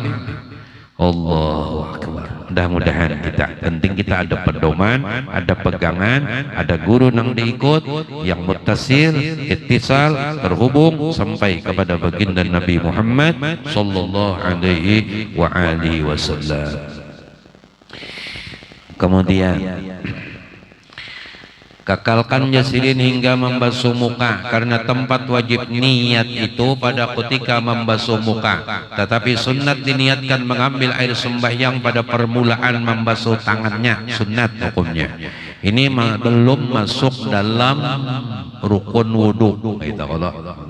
Allahu Akbar. Mudah-mudahan penting kita ada pedoman, ada pegangan, ada guru nang diikut yang muttasil, ittisal, terhubung sampai kepada baginda Nabi Muhammad sallallahu alaihi wa alihi wasallam. Kemudian kakalkan jasidin hingga membasuh muka, karena tempat wajib niat itu pada ketika membasuh muka, tetapi sunat diniatkan mengambil air sembahyang pada permulaan membasuh tangannya, sunat hukumnya. Ini belum masuk dalam rukun wudu, kita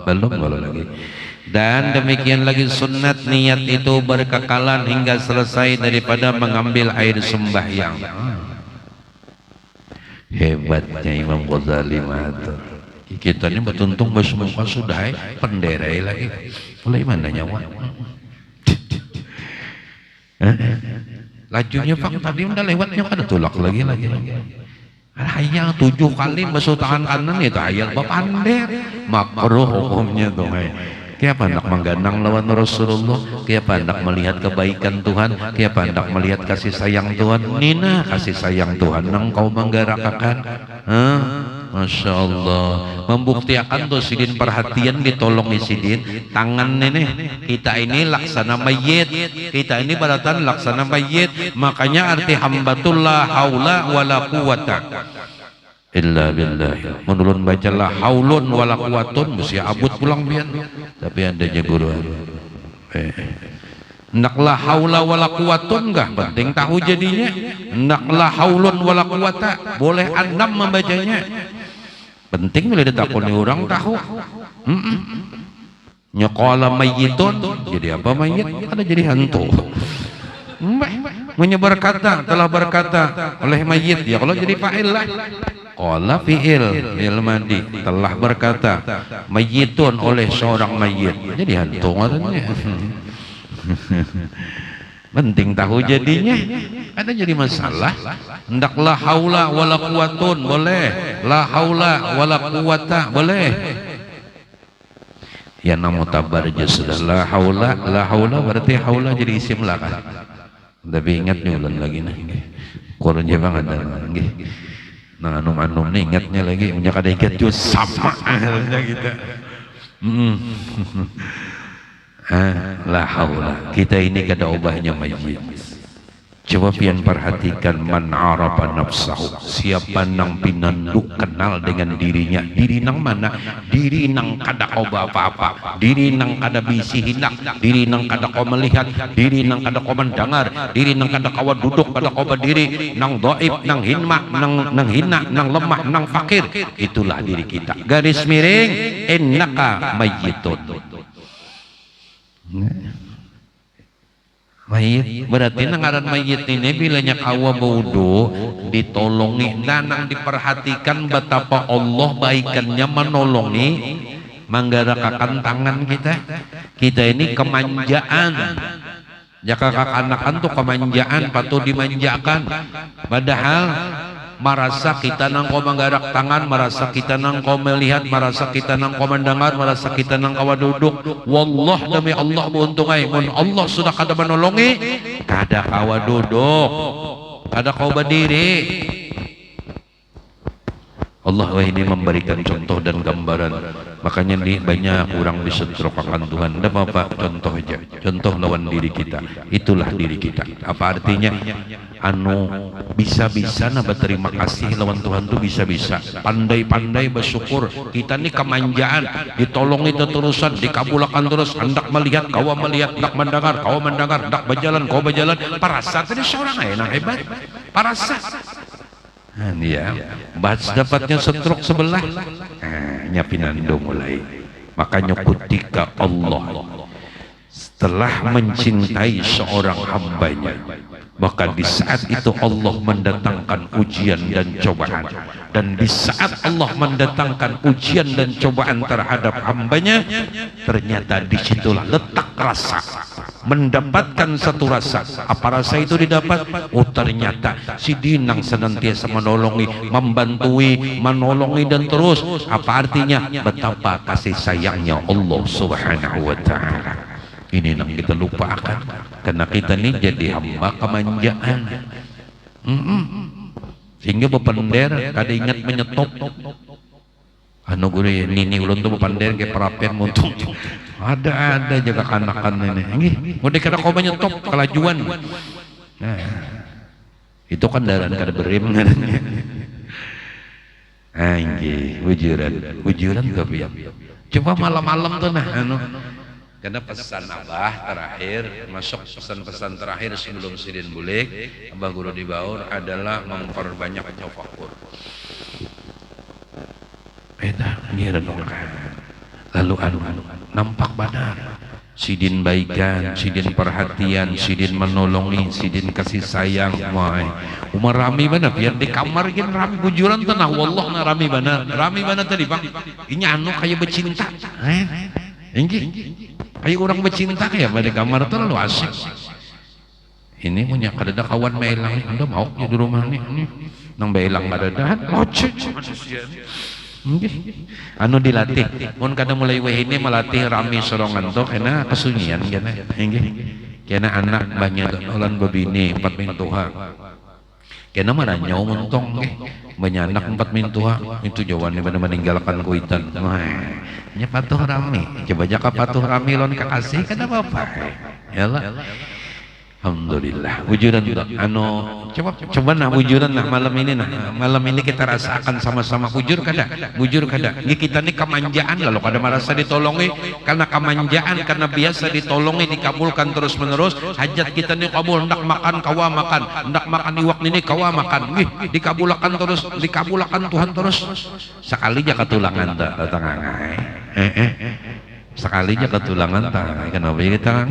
belum lagi. Dan demikian lagi sunat niat itu berkekalan hingga selesai daripada mengambil air sembahyang. Hebatnya Imam Ghazali matur. Kita ini bertuntung bersemuka sudah penderai lagi. Oleh mana nyawa? Lajunya Pak tadi udah lewatnya kada tulak lagi. Hayang 7 kali basuh tangan kanan itu hayang bapander. Makruh hukumnya tuh. Kiapa hendak mengganang lawan Rasulullah, kiapa hendak melihat kebaikan Tuhan, kiapa hendak melihat kasih sayang Tuhan. Nina kasih sayang Tuhan nang kau menggarakakan, Masya Allah. Membuktikan tuh sidin perhatian ditolongi sidin. Tangan nenek kita ini laksana mayit. Kita ini baratan laksana mayit. Makanya arti hambatullah haula wala quwata illa billah. Menulun bacalah haulun wala quwatun mesti abut pulang pian. Tapi adanya guru. Naklah haula wala quwatun enggak penting tahu jadinya. Naklah haulun wala quwata boleh andam membacanya. Penting boleh ditakoni orang tahu. Nyokola mayitun jadi apa mayit? Ada jadi hantu. Menyebar kata telah berkata oleh mayit ya kalau jadi fa'il lah. Qala fi'il madi telah berkata mayitun oleh seorang mayit. Jadi hantu katanya. Penting tahu jadinya. Ada jadi masalah. Hendaklah haula wala quwatun boleh. La haula wala quwata boleh. Ya namu tabarja sudah la haula berarti haula jadi isim lah kan. Tapi ingat nih ulang lagi nah. Kurang banget nggih. Nah anum nih ingatnya lagi punya kada ingat juga sama kita. La haula. Kita ini kada ubahnya mayit. Coba pian perhatikan man arafa nafsahu. Siapa nang pinanduk kenal dengan dirinya. Diri nang mana? Diri nang kada oba apa-apa. Diri nang kada bisi hinak. Diri nang kada kau melihat. Diri nang kada kau mendengar. Diri nang kada kau duduk kada kau berdiri. Nang dhaif, nang hina, nang lemah, nang fakir. Itulah diri kita. Garis miring innaka mayyitun. Mayit berarti nangaran mayit ini bilanya kawa baudo ditolongi dan diperhatikan betapa Allah baikannya menolongi menggerakkan tangan kita ini kemanjaan jaka kakanakan tuh kemanjaan patut dimanjakan padahal merasa kita nangko menggarak tangan, merasa kita nangko melihat, merasa kita nangko mendengar, merasa kita nangko duduk. Wallah demi Allah beuntungai mun Allah sudah kada menolongi, kada kawa duduk, kada kau berdiri. Allah ini memberikan contoh dan gambaran. Makanya banyak orang disetrokakan Tuhan. Ada apa contoh aja, contoh lawan diri kita. Itulah diri kita. Apa artinya? Anu bisa-bisa na berterima kasih lawan Tuhan tuh bisa-bisa. Pandai-pandai bersyukur. Kita ini kemanjaan, ditolong itu terusan, dikabulkan terus. Hendak melihat, kau melihat, hendak mendengar, kau mendengar, hendak berjalan, kau berjalan. Parasa tadi seorang enak hebat. Parasa. Ya, bahas dapatnya stroke sebelah, nyapinando mulai. Makanya ketika Allah setelah mencintai seorang hambanya, maka di saat itu Allah mendatangkan ujian dan cobaan. Dan di saat Allah mendatangkan ujian dan cobaan terhadap hambanya, ternyata disitulah letak rasa. Mendapatkan satu rasa. Apa rasa itu didapat? Oh ternyata si Dinang senantiasa menolongi, membantui, menolongi dan terus. Apa artinya? Betapa kasih sayangnya Allah Subhanahu wa ta'ala. Ini yang kita lupakan karena kita ini jadi hamba kemanjaan. Sehingga bepender kada ingat menyetop. Anu guru nini ulun tuh bepender ke perapian muntung. Ada jaga kanakan ini. Nggih, mun kada kau menyetop kelajuan. Nah, itu kan daran kada berem ngarannya. Nggih, wujuran tapi coba malam-malam tuh nah anu karena pesan Abah terakhir, masuk pesan-pesan terakhir sebelum sidin bulik, Abah Guru di Baur adalah memperbanyak tafakur. Lalu nampak benar. Sidin baikan, sidin perhatian, sidin menolongi, sidin kasih sayang. Umar rami mana? Biar di kamar gini rami bujuran tanah. Wallah na rami mana tadi bang? Ini anu kayak bercinta. Enggih. Kayak orang bercinta ya pada kamar terlalu asik. Ini punya kadada kawan melang, anda mau di rumah nih, nang belang kadada, locek. Anu dilatih, mun kada mulai wehine melatih rami sorongan tuh, kena kesunyian kena, kena anak banyak olan bebini 4 mintuha. Kena mana nyawa mentong ke, banyak anak 4 mintua itu jawabannya benar meninggalkan kuitan. Nya patuh rami, coba jaka patuh rami lon kakasih kan apa? Ya lah. Alhamdulillah. Wujudan coba nah wujudan nah malam ini kita rasakan sama-sama bujur kada ini kita nih kemanjaan lalu kada merasa ditolongi karena kemanjaan karena biasa ditolongi dikabulkan terus menerus hajat kita nih kabul hendak makan kawa makan hendak makan iwak ini kawa makan dikabulkan terus dikabulkan Tuhan terus sekali aja ketulangan datang sekali aja ketulangan tangan kenapa kita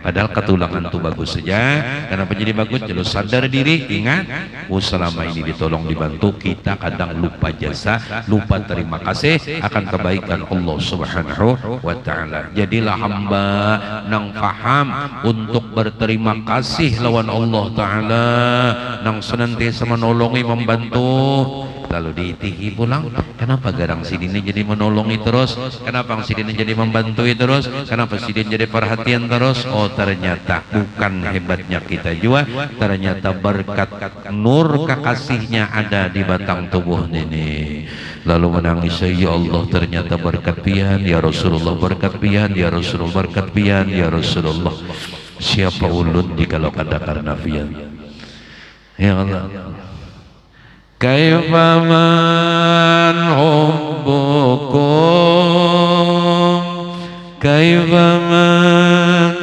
padahal ketulangan itu bagus saja. Kenapa jadi bagus? Jadi sadar diri, ingat, selama ini ditolong dibantu, kita kadang lupa jasa, lupa terima kasih akan kebaikan Allah Subhanahu wa Ta'ala. Jadilah hamba nang faham untuk berterima kasih lawan Allah Ta'ala, nang senantiasa menolongi, membantu. Lalu diitihi pulang, kenapa garang sidini jadi menolongi terus, kenapa sidini jadi membantu terus, kenapa sidini jadi perhatian terus? Oh ternyata bukan hebatnya kita juga, ternyata berkat nur kekasihnya ada di batang tubuh ini. Lalu menangis, ya Allah ternyata berkat pian ya Rasulullah, berkat pian ya Rasulullah, berkat pian ya Rasulullah. Siapa ulun jikalau kada karena pian ya Allah. Kaifa man hubbukum kaifa man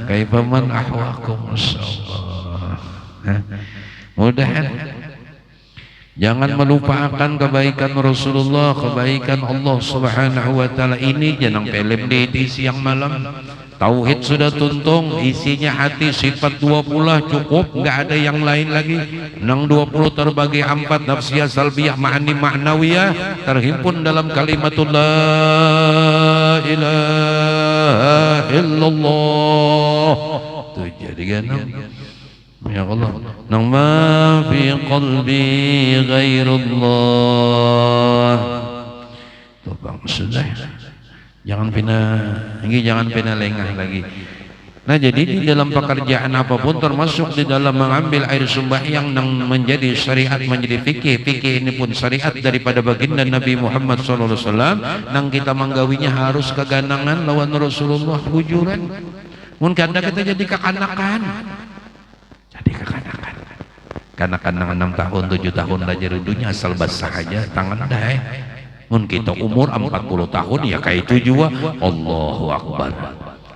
kaifa man ahwakum masyaallah. Mudahan jangan melupakan kebaikan Rasulullah, kebaikan Allah Subhanahu wa Ta'ala. Ini jangan film di siang malam. Tauhid sudah tuntung, isinya hati sifat 20 cukup, nggak ada yang lain lagi. Nang 20 terbagi 4, nafsiyah, salbiyah, ma'ani, ma'nawiyah, terhimpun dalam kalimatul la ilaha illallah. Itu jadi kan? Ya Allah, nang ma fi qalbi ghairullah. Tuh bang, sudah. Jangan pina lengah lagi. Nah jadi di dalam pekerjaan apapun termasuk di dalam mengambil air sembahyang yang menjadi syariat, menjadi fikih ini pun syariat daripada baginda Nabi Muhammad SAW. Nang kita menggawinya harus keganangan lawan Rasulullah bujuran. Mungkin kita jadi kekanakan. Kanakan 6 tahun 7 tahun belajar dunia asal basah aja tangan dah. Mun kita umur 40 tahun ya kayak itu juga. Allahu Akbar.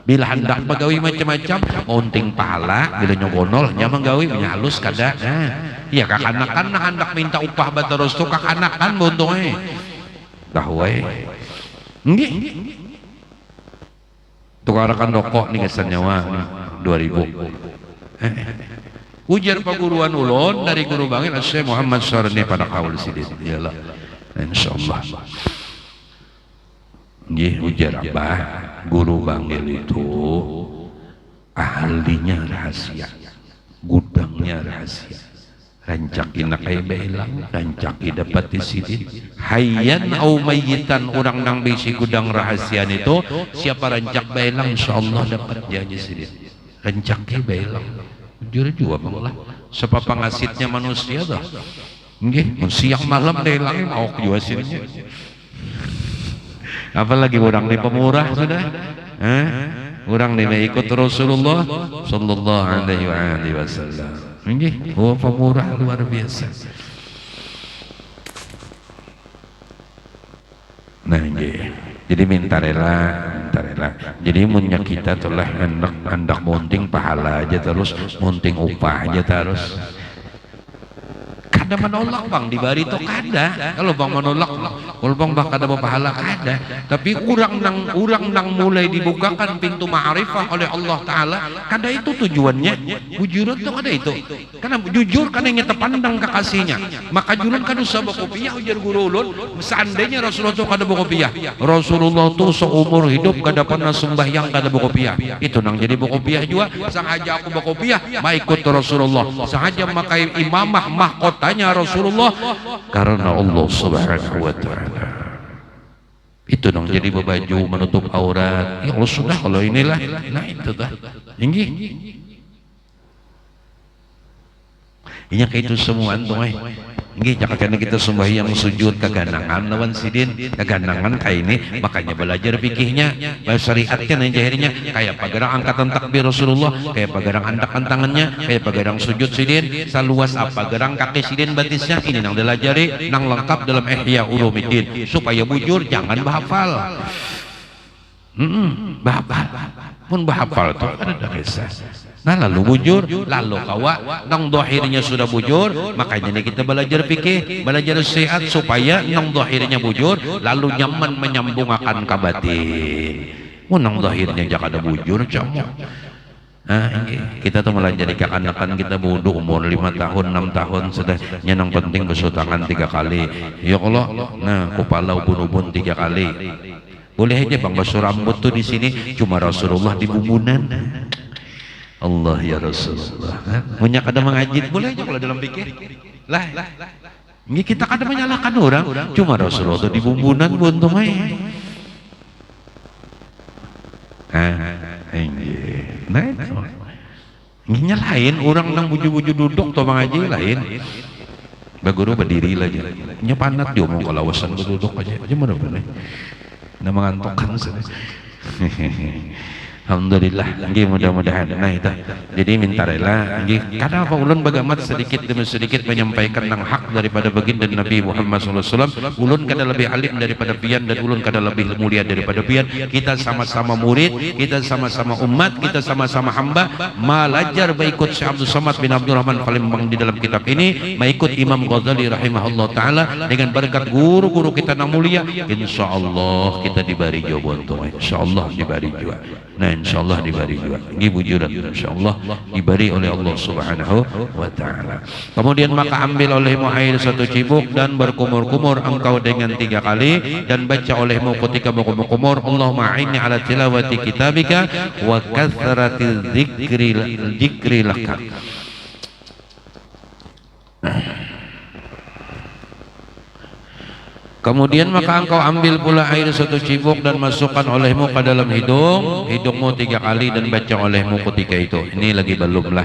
Bila hendak pegawai macam-macam unting pahala, bila nyogonol nya menggawi halus kada. Ya kakanakan nah hendak minta upah baterus tu kakanakan bontongnya. Dah wae. Nggih. Tukarakan rokok nih kesan nyawa 2000. Ujar paguruan ulun dari guru bangil Syekh Muhammad Sarni pada kaul sidin. Iyalah. Insyaallah. Nggih ujar Abah, guru bangil itu ahlinya rahasia, gudangnya rahasia. Rancaki nak kaya belang, rancaki dapat disidin. Hayyan au mayyitan, orang nang bisi gudang rahasia itu, siapa rancak belang insyaallah dapat jadi sidin. Rancaki belang. Jujur juga bang lah, sebab pengasitnya manusia dah. Nggih, siang malam lelang mau juga sini. Apalagi orang di pemurah sudah. Orang di ikut Rasulullah sallallahu alaihi wasallam. Nggih, pemurah luar biasa. Nah, nggih. Jadi minta rela. Jadi munya kita telah hendak munting pahala aja terus, munting upah aja terus. Kada menolak bang dibari itu kada. Kalau bang menolak, kalau bang kada pahala kada. Tapi urang nang mulai dibukakan pintu ma'rifah oleh Allah Taala. Kada itu tujuannya. Bujuran itu kada itu. Karena jujur karena ingin terpandang kekasihnya. Maka juran kada usah berkopiah ujar guru ulun. Seandainya Rasulullah itu kada berkopiah. Rasulullah itu seumur hidup kada pernah sembahyang kada berkopiah. Itu nang jadi berkopiah juga. Sengaja aku berkopiah, ikut Rasulullah. Sengaja memakai imamah mahkotanya Rasulullah karena Allah Subhanahu wa Ta'ala. Itu dong jadi baju menutup aurat. Ya Allah sudah kalau inilah. Nah itu dah. Inggih. Inya kaitu semua antum nggih jakana kita sembahyang sujud kaganangan lawan sidin kaganangan kayak ini, makanya belajar fikihnya syariatnya dan jahirnya kayak pagarang angkatan takbir Rasulullah, kayak pagarang antakan tangannya, kayak pagarang sujud sidin saluas apa gerang kaki sidin batisnya, ini nang dilajari nang lengkap dalam Ihya Ulumuddin supaya bujur jangan bahafal. Bahafal pun bahafal tuh ada kisah. Nah lalu bujur, lalu kawa nang dohirnya sudah bujur, makanya kita belajar fikih, belajar sehat supaya nang dohirnya bujur, lalu nyaman menyambung akan kabatin. Nang dohirnya jangan ada bujur, camu. Nah, kita tuh melajari ke anak-anak kita bodoh umur 5 tahun, 6 tahun sudah nyenang penting basuh tangan 3 kali. Ya Allah, nah kepala ubun-ubun 3 kali. Boleh aja bang basuh rambut tuh di sini, cuma Rasulullah di bumbunan. Allah ya Rasulullah. Punya kada mengajit boleh aja kalau dalam pikir. Lah, ini kita kada menyalahkan orang. Cuma Rasulullah di bumbunan buntung aja. Nah, ini nyalain orang nang buju-buju duduk atau mengaji lain. Baguru berdiri lagi. Nyepanat dia mau kalawasan berduduk aja. Aja mana boleh. Nah mengantukkan. Alhamdulillah, nggih mudah-mudahan. Nah itu. Jadi minta rela, nggih. Karena apa ulun bagamat sedikit demi sedikit menyampaikan tentang hak daripada baginda Nabi Muhammad SAW. Ulun kada lebih alim daripada pian dan ulun kada lebih mulia daripada pian. Kita sama-sama murid, kita sama-sama umat, kita sama-sama hamba. Malajar baikut Syekh Abdul Samad bin Abdul Rahman Palembang di dalam kitab ini, mengikut Imam Ghazali rahimahullah taala dengan berkat guru-guru kita yang mulia. Insyaallah kita diberi jawaban tuh. Insyaallah diberi juga. Nah insyaallah diberi juga ini bujuran insyaallah diberi oleh Allah subhanahu wa ta'ala. Kemudian maka ambil olehmu air 1 cibuk dan berkumur-kumur engkau dengan 3 kali dan baca olehmu ketika berkumur-kumur Allahumma a'inni ala tilawati kitabika wa kathrati dzikri laka. Kemudian maka engkau ambil pula air 1 cibuk dan masukkan olehmu ke dalam hidungmu 3 kali dan baca olehmu ketika itu. Ini lagi belum lah.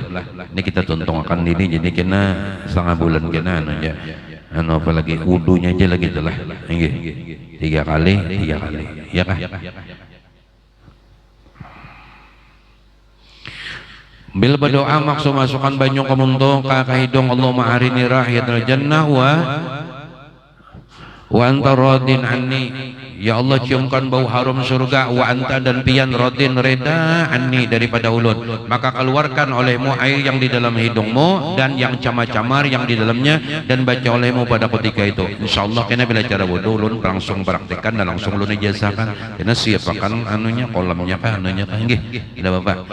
Ini kita tuntungkan ini jadi kena setengah bulan kena aja. Anu apa lagi wudunya aja lagi telah. Nggih. 3 kali. Ya kah? Bil berdoa maksud masukkan banyu ke muntung ke hidung Allahumma arini rahiyatul jannah wa anta radin anni, ya Allah ciumkan bau harum surga, wa anta dan pian radin reda anni daripada ulun, maka keluarkan olehmu air yang di dalam hidungmu dan yang camar-camar yang di dalamnya dan baca olehmu pada ketika itu. Insyaallah kena bila cara wudu ulun langsung praktekkan dan langsung ulun ijazahkan kena siapkan anunya kolamnya kah anunya kah nggih tidak Bapak.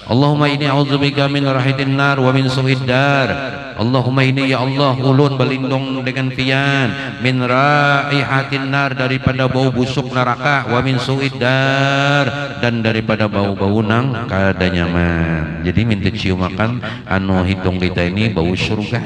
Allahumma inni a'udzubika min rahitin nar wa min su'id dar. Allahumma ini ya Allah ulun berlindung dengan pian min raihatin nar daripada bau busuk neraka wa min su'id dar dan daripada bau-bau nang kada nyaman. Jadi minta cium makan anu hidung kita ini bau surga.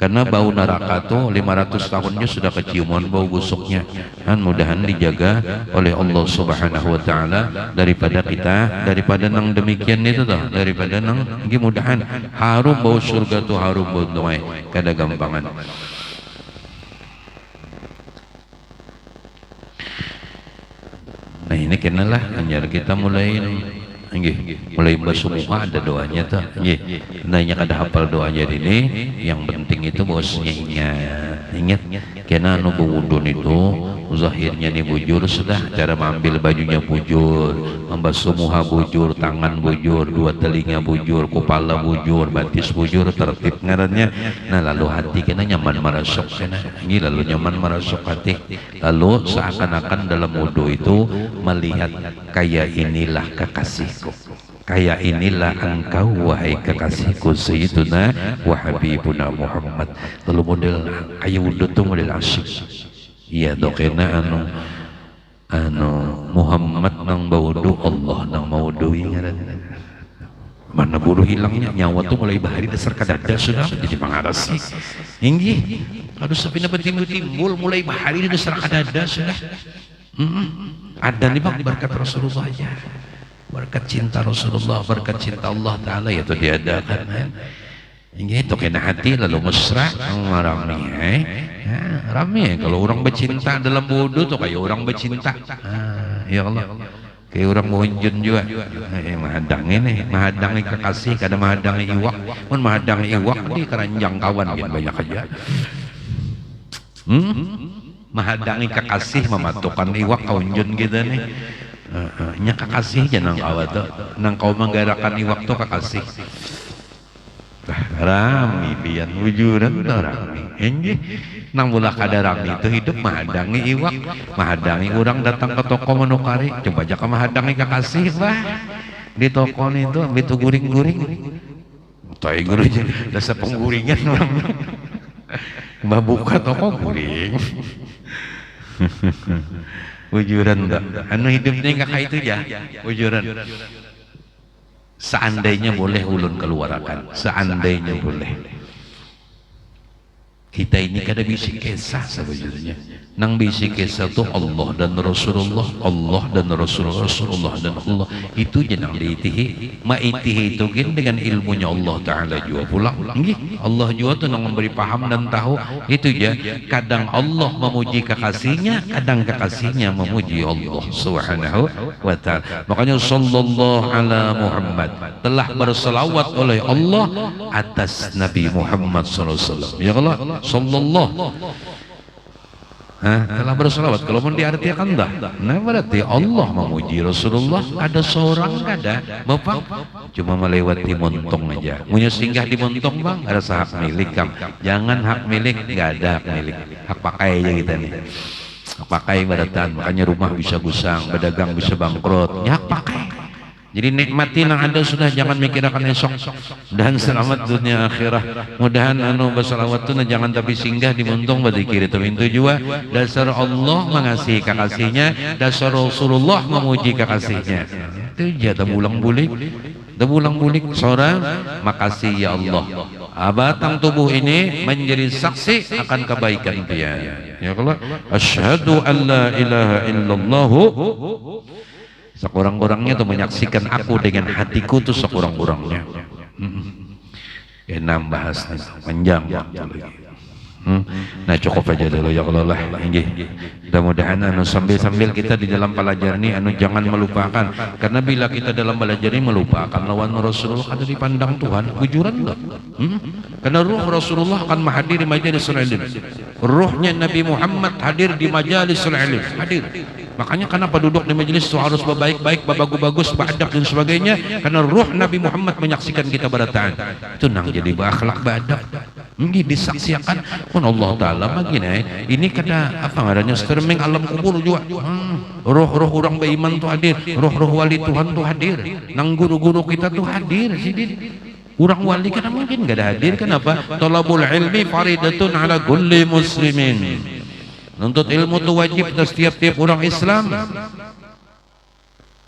Karena bau neraka tuh 500 tahunnya sudah keciuman bau busuknya. Dan mudahan dijaga oleh Allah Subhanahu wa taala daripada kita, daripada nang demikian itu tuh, daripada nang mudahan harum bau surga tuh harum bau doai kada gampangan. Nah ini kenalah anjar kita mulai mulai basuh muka ada doanya tuh nanya kada hafal doanya ini yang penting itu bosnya ingat kena anu berwudun itu zahirnya nih bujur sudah cara mengambil bajunya bujur, membasuh muka bujur, tangan bujur, 2 telinga bujur, kepala bujur, batis bujur, tertib ngarannya. Nah lalu hati kena nyaman merasuk kena ini lalu nyaman merasuk hati lalu seakan-akan dalam wudu itu melihat kayak inilah kekasihku, kayak inilah engkau wahai kekasihku Sayyiduna wa Habibuna Muhammad. Lalu model kayak wudu tuh model asyik. Iya dokena anu Muhammad nang baudu Allah nang maudu ingat mana buru hilangnya nyawa tuh mulai bahari dasar kadada sudah jadi pangarasi inggih harus sepina timbul mulai bahari dasar kadada sudah ada nih bang berkat Rasulullah ya berkat cinta Rasulullah, berkat cinta Allah Ta'ala itu diadakan gitu kena hati lalu mesra rame rame kalau orang bercinta dalam bodoh tuh kayak orang bercinta ya Allah kayak orang mohonjun juga mahadang ini mahadangi kekasih kada mahadangi iwak mun mahadangi iwak di keranjang kawan gitu banyak aja mahadangi kekasih mematukan iwak kaunjun gitu nih nya kekasih aja nang kawat tuh nang kau menggarakan iwak tuh kekasih rami pian wujudan rami enggih nang bulah kada rami itu hidup mahadangi iwak mahadangi orang datang ke toko menukari coba aja mahadangi kekasih bah di toko itu ambil tuh guring-guring tay guru aja dasar pengguringan orang mbak buka toko guring wujudan anu hidupnya kakak itu ya wujudan seandainya boleh ulun keluarkan seandainya boleh kita ini kada bisa kisah sebetulnya nang bisa kisah tuh Allah dan Rasulullah Allah dan Rasulullah Rasulullah dan Allah itu je nang diitihi maitihi itu gin dengan ilmunya Allah Ta'ala juga pulang nggih Allah juga tuh nang memberi paham dan tahu itu ya kadang Allah memuji kekasihnya kadang kekasihnya memuji Allah Subhanahu wa Ta'ala makanya sallallahu ala Muhammad telah berselawat oleh Allah atas Nabi Muhammad sallallahu alaihi wasallam ya Allah sallallahu telah berselawat kalau mau diartikan dah nah berarti Allah memuji Rasulullah ada seorang kada bapak cuma melewati montong aja punya singgah di montong bang ada hak milik kam jangan hak milik nggak ada hak milik hak pakai aja kita nih hak pakai badatan makanya rumah bisa gusang pedagang bisa bangkrut ya hak pakai jadi nikmati yang ada sudah jangan mikirkan esok dan selamat dunia akhirah mudahan anu bersalawat tu jangan tapi singgah di muntung berzikir itu pintu jua dasar Allah mengasihi kekasihnya dasar Rasulullah memuji kekasihnya itu ya tebulang bulik seorang makasih ya Allah batang tubuh ini menjadi saksi akan kebaikan dia ya Allah asyhadu an la ilaha illallah sekurang-kurangnya tuh menyaksikan aku dengan hatiku tuh sekurang-kurangnya enam bahas panjang waktu lagi nah cukup aja dulu ya Allah lah mudah-mudahan anu sambil kita di dalam pelajaran ini anu jangan melupakan karena bila kita dalam belajar ini melupakan lawan Rasulullah ada dipandang Tuhan bujuran enggak karena ruh Rasulullah akan menghadiri majelis ilmu ruhnya Nabi Muhammad hadir di majelis ilmu hadir makanya kenapa duduk di majelis itu harus baik-baik bagus-bagus beradab dan sebagainya karena ruh Nabi Muhammad menyaksikan kita berataan itu nang jadi berakhlak beradab ini disaksikan pun Allah Ta'ala begini ini kada apa ngaranya streaming alam kubur juga roh-roh orang beriman tuh hadir roh-roh wali Tuhan tuh hadir nang guru-guru kita tuh hadir orang wali kan mungkin gak ada hadir kenapa talabul ilmi faridatun ala kulli muslimin nuntut ilmu itu wajib atas tiap-tiap orang Islam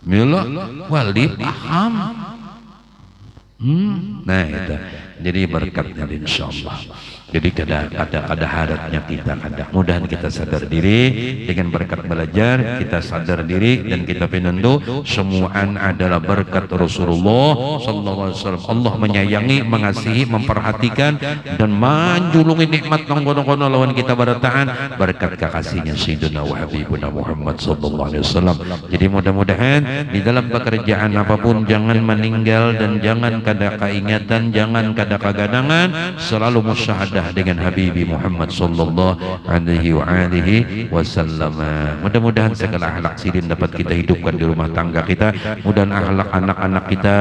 mila wali paham nah itu jadi berkatnya insyaallah jadi kada harapnya kita mudahan kita sadar diri dengan berkat belajar kita sadar diri dan kita penentu semuaan adalah berkat Rasulullah sallallahu alaihi wasallam Allah menyayangi mengasihi memperhatikan dan menjulungi nikmat nang kono-kono lawan kita berataan berkat kekasihnya Sayyidina wa Habibuna Muhammad sallallahu alaihi wasallam jadi mudah-mudahan di dalam pekerjaan apapun jangan meninggal dan jangan kada keingatan jangan kada kegadangan selalu musyahadah dengan Habibi Muhammad sallallahu alaihi wasallam. Mudah-mudahan segala akhlak sidin dapat kita hidupkan di rumah tangga kita. Mudah akhlak anak-anak kita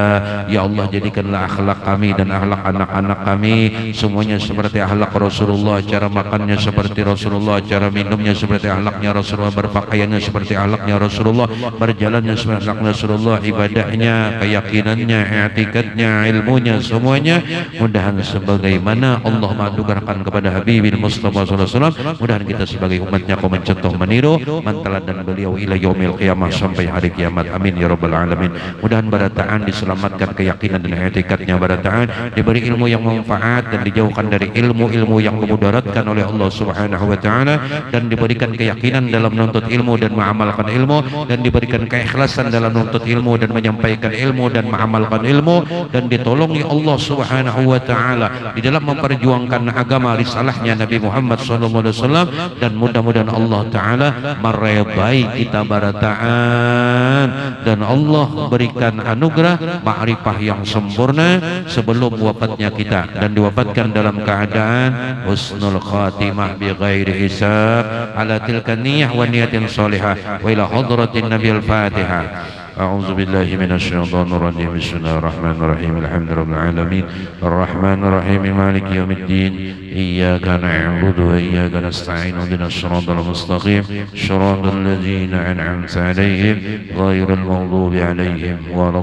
ya Allah jadikanlah akhlak kami dan akhlak anak-anak kami semuanya seperti akhlak Rasulullah, cara makannya seperti Rasulullah, cara minumnya seperti akhlaknya Rasulullah, berpakaiannya seperti akhlaknya Rasulullah, berjalannya seperti akhlaknya Rasulullah, ibadahnya, keyakinannya, i'tikadnya, ilmunya semuanya mudahan sebagaimana Allah menganugerahkan kepada Habibil Mustafa sallallahu alaihi wasallam, mudahan kita sebagai umatnya kau mencontoh meniru menteladan beliau ila yaumil qiyamah sampai hari kiamat. Amin ya rabbal alamin. Mudahan barataan diselamatkan keyakinan dan etikatnya, barataan diberi ilmu yang manfaat dan dijauhkan dari ilmu-ilmu yang memudaratkan oleh Allah Subhanahu wa taala, dan diberikan keyakinan dalam menuntut ilmu dan mengamalkan ilmu, dan diberikan keikhlasan dalam menuntut ilmu dan menyampaikan ilmu dan mengamalkan ilmu, dan ditolongi Allah Subhanahu wa taala di dalam memperjuangkan agama risalahnya Nabi Muhammad SAW, dan mudah-mudahan Allah taala meredai kita barataan, dan Allah berikan anugerah ma'rifah yang sempurna sebelum wafatnya kita, dan diwafatkan dalam keadaan husnul khatimah bi ghairi hisab ala tilka niyyah wa niyatin salihah wa ila hadratin nabiyil fatihah. أعوذ بالله من الشيطان الرجيم. بسم الله الرحمن الرحيم. الحمد لله رب العالمين الرحمن الرحيم مالك يوم الدين إياك نعبد وإياك نستعين اهدنا الصراط المستقيم صراط الذين أنعمت عليهم غير المغضوب عليهم ولا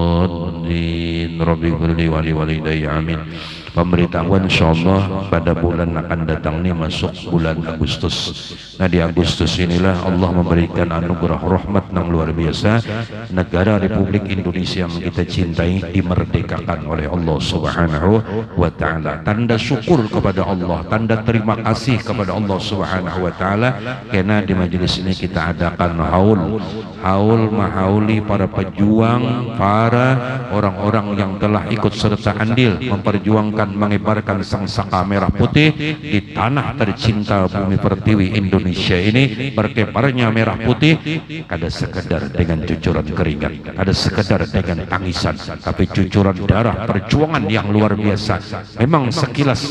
الضالين رب اغفر لي ولوالدي آمين. Pemberitahuan insyaallah pada bulan akan datang ini masuk bulan Agustus. Nah di Agustus inilah Allah memberikan anugerah rahmat yang luar biasa. Negara Republik Indonesia yang kita cintai dimerdekakan oleh Allah Subhanahu wa taala. Tanda syukur kepada Allah, tanda terima kasih kepada Allah Subhanahu wa taala, karena di majelis ini kita adakan haul mahauli para pejuang, para orang-orang yang telah ikut serta andil memperjuangkan mengibarkan sangsaka merah putih di tanah tercinta bumi pertiwi Indonesia ini. Berkibarnya merah putih kada sekedar dengan cucuran keringat, kada sekedar dengan tangisan, tapi cucuran darah perjuangan yang luar biasa. Memang sekilas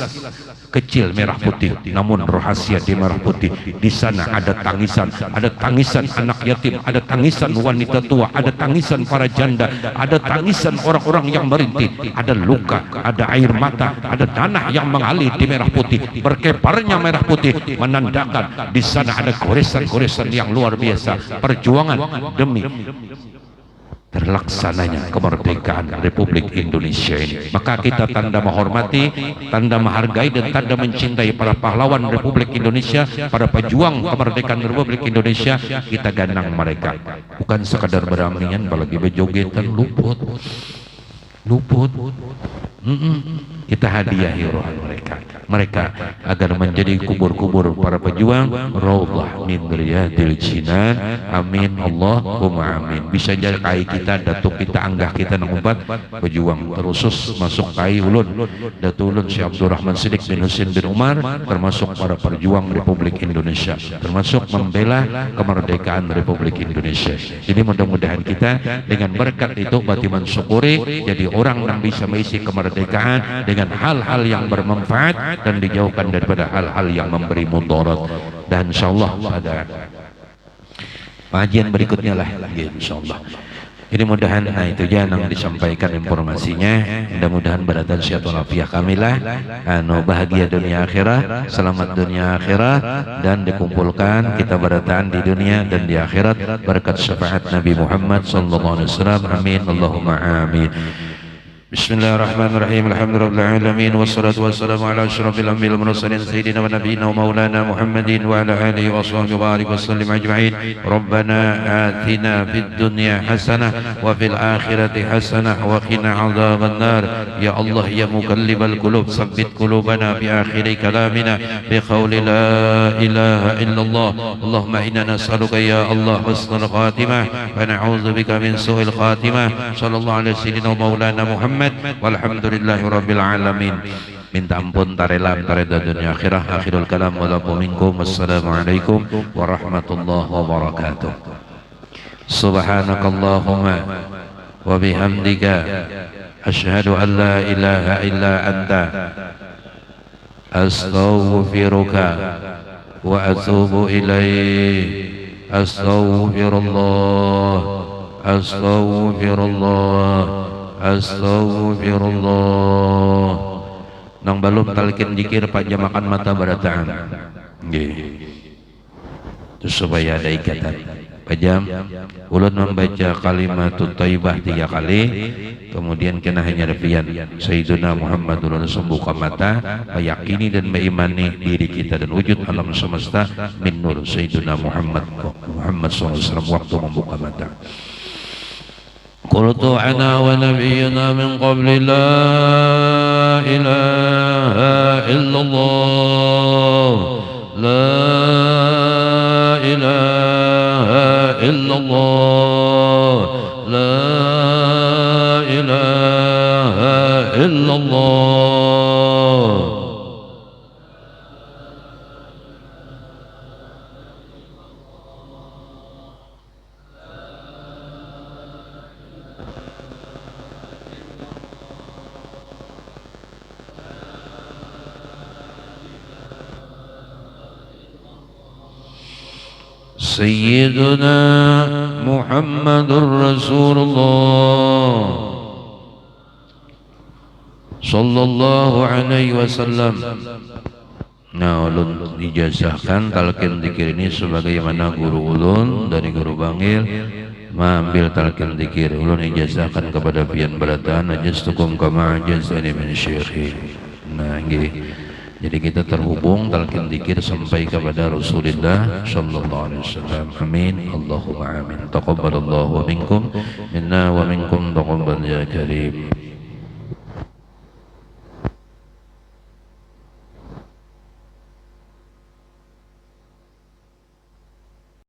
kecil merah putih, namun rahasia di merah putih di sana ada tangisan anak yatim, ada tangisan wanita tua, ada tangisan para janda, ada tangisan orang-orang yang merintih, ada luka, ada air mata, ada tanah yang mengalir di merah putih. Berkibarnya merah putih menandakan di sana ada goresan-goresan yang luar biasa, perjuangan demi terlaksananya kemerdekaan Republik Indonesia ini. Maka kita tanda menghormati, tanda menghargai, dan tanda mencintai para pahlawan Republik Indonesia, para pejuang kemerdekaan Republik Indonesia. Kita gandang mereka, bukan sekadar beramian, apalagi bejogetan luput. Kita hadiahi roh mereka agar menjadi kubur-kubur para pejuang raudhah min riyadil jinan. Amin Allahumma amin. Bisa jadi kai kita datuk kita anggah kita nangumpat pejuang terusus masuk kai ulun Datuk ulun Syekh Abdurrahman Siddiq bin Husin bin Umar, termasuk para pejuang Republik Indonesia, termasuk membela kemerdekaan Republik Indonesia. Jadi mudah-mudahan kita dengan berkat itu bati mensyukuri, jadi orang yang bisa mengisi kemerdekaan dengan hal-hal yang bermanfaat dan dijauhkan daripada hal-hal yang memberi mudarat. Dan insyaallah pada kajian berikutnya lah insyaallah. Ini mudahan itu jangan disampaikan informasinya. Mudah-mudahan beratan syaitan afiah kamilah, bahagia dunia akhirat, selamat dunia akhirat, dan dikumpulkan kita beratan di dunia dan di akhirat berkat syafaat Nabi Muhammad sallallahu alaihi wasallam. Amin Allahumma amin. Bismillahirrahmanirrahim. Alhamdulillahil alamin wassalatu wassalamu ala asyrafil anbiya'i wal mursalin sayyidina wa nabiyyina wa maulana Muhammadin wa ala alihi wa sahbihi wa barik wa sallim ajma'in. Rabbana atina fid dunya hasanah wa fil akhirati hasanah wa qina adzaban nar. Ya Allah ya muqallibal qulub tsabbit qulubana bi akhir kalamina bi qawli la ilaha illallah. Allahumma inna nas'aluka ya Allah husnul khatimah wa na'udzubika min su'il khatimah. Sallallahu alaihi sayyidina wa maulana Muhammad walhamdulillahi rabbil alamin. Minta ampun tarelam tareda dunia akhirah. Akhirul kalam walakum minkum. Wassalamualaikum warahmatullahi wabarakatuh. Subhanakallahumma wa bihamdika asyhadu an la ilaha illa anta astaghfiruka wa atubu ilaih. Astaghfirullah, astaghfirullah, astagfirullah. Nang balum talkin zikir pajamakan mata barataan nggih, supaya ada ikatan. pajam ulun membaca kalimatut thayyibah 3 kali, kemudian kena hanya refian Sayyiduna Muhammadur Rasul, buka mata meyakini dan mengimani diri kita dan wujud alam semesta min nur Sayyiduna Muhammad SAW waktu membuka mata. قلت أنا ونبينا من قبل لا إله إلا الله لا إله إلا الله لا إله إلا الله. سيدنا محمد رسول الله صلى الله عليه وسلم. Nah, ulun ijazahkan talqin dzikir ini sebagaimana guru ulun dari guru Bangil mengambil talqin dzikir. Ulun ijazahkan kepada pian barataan ajastukum kama ajazani min syekhi. Nah, nggih. Jadi kita terhubung talqin dzikir sampai kepada Rasulullah sallallahu alaihi wasallam. Amin. Allahumma amin. Taqabbalallahu minkum minna wa minkum taqabbal ya karim.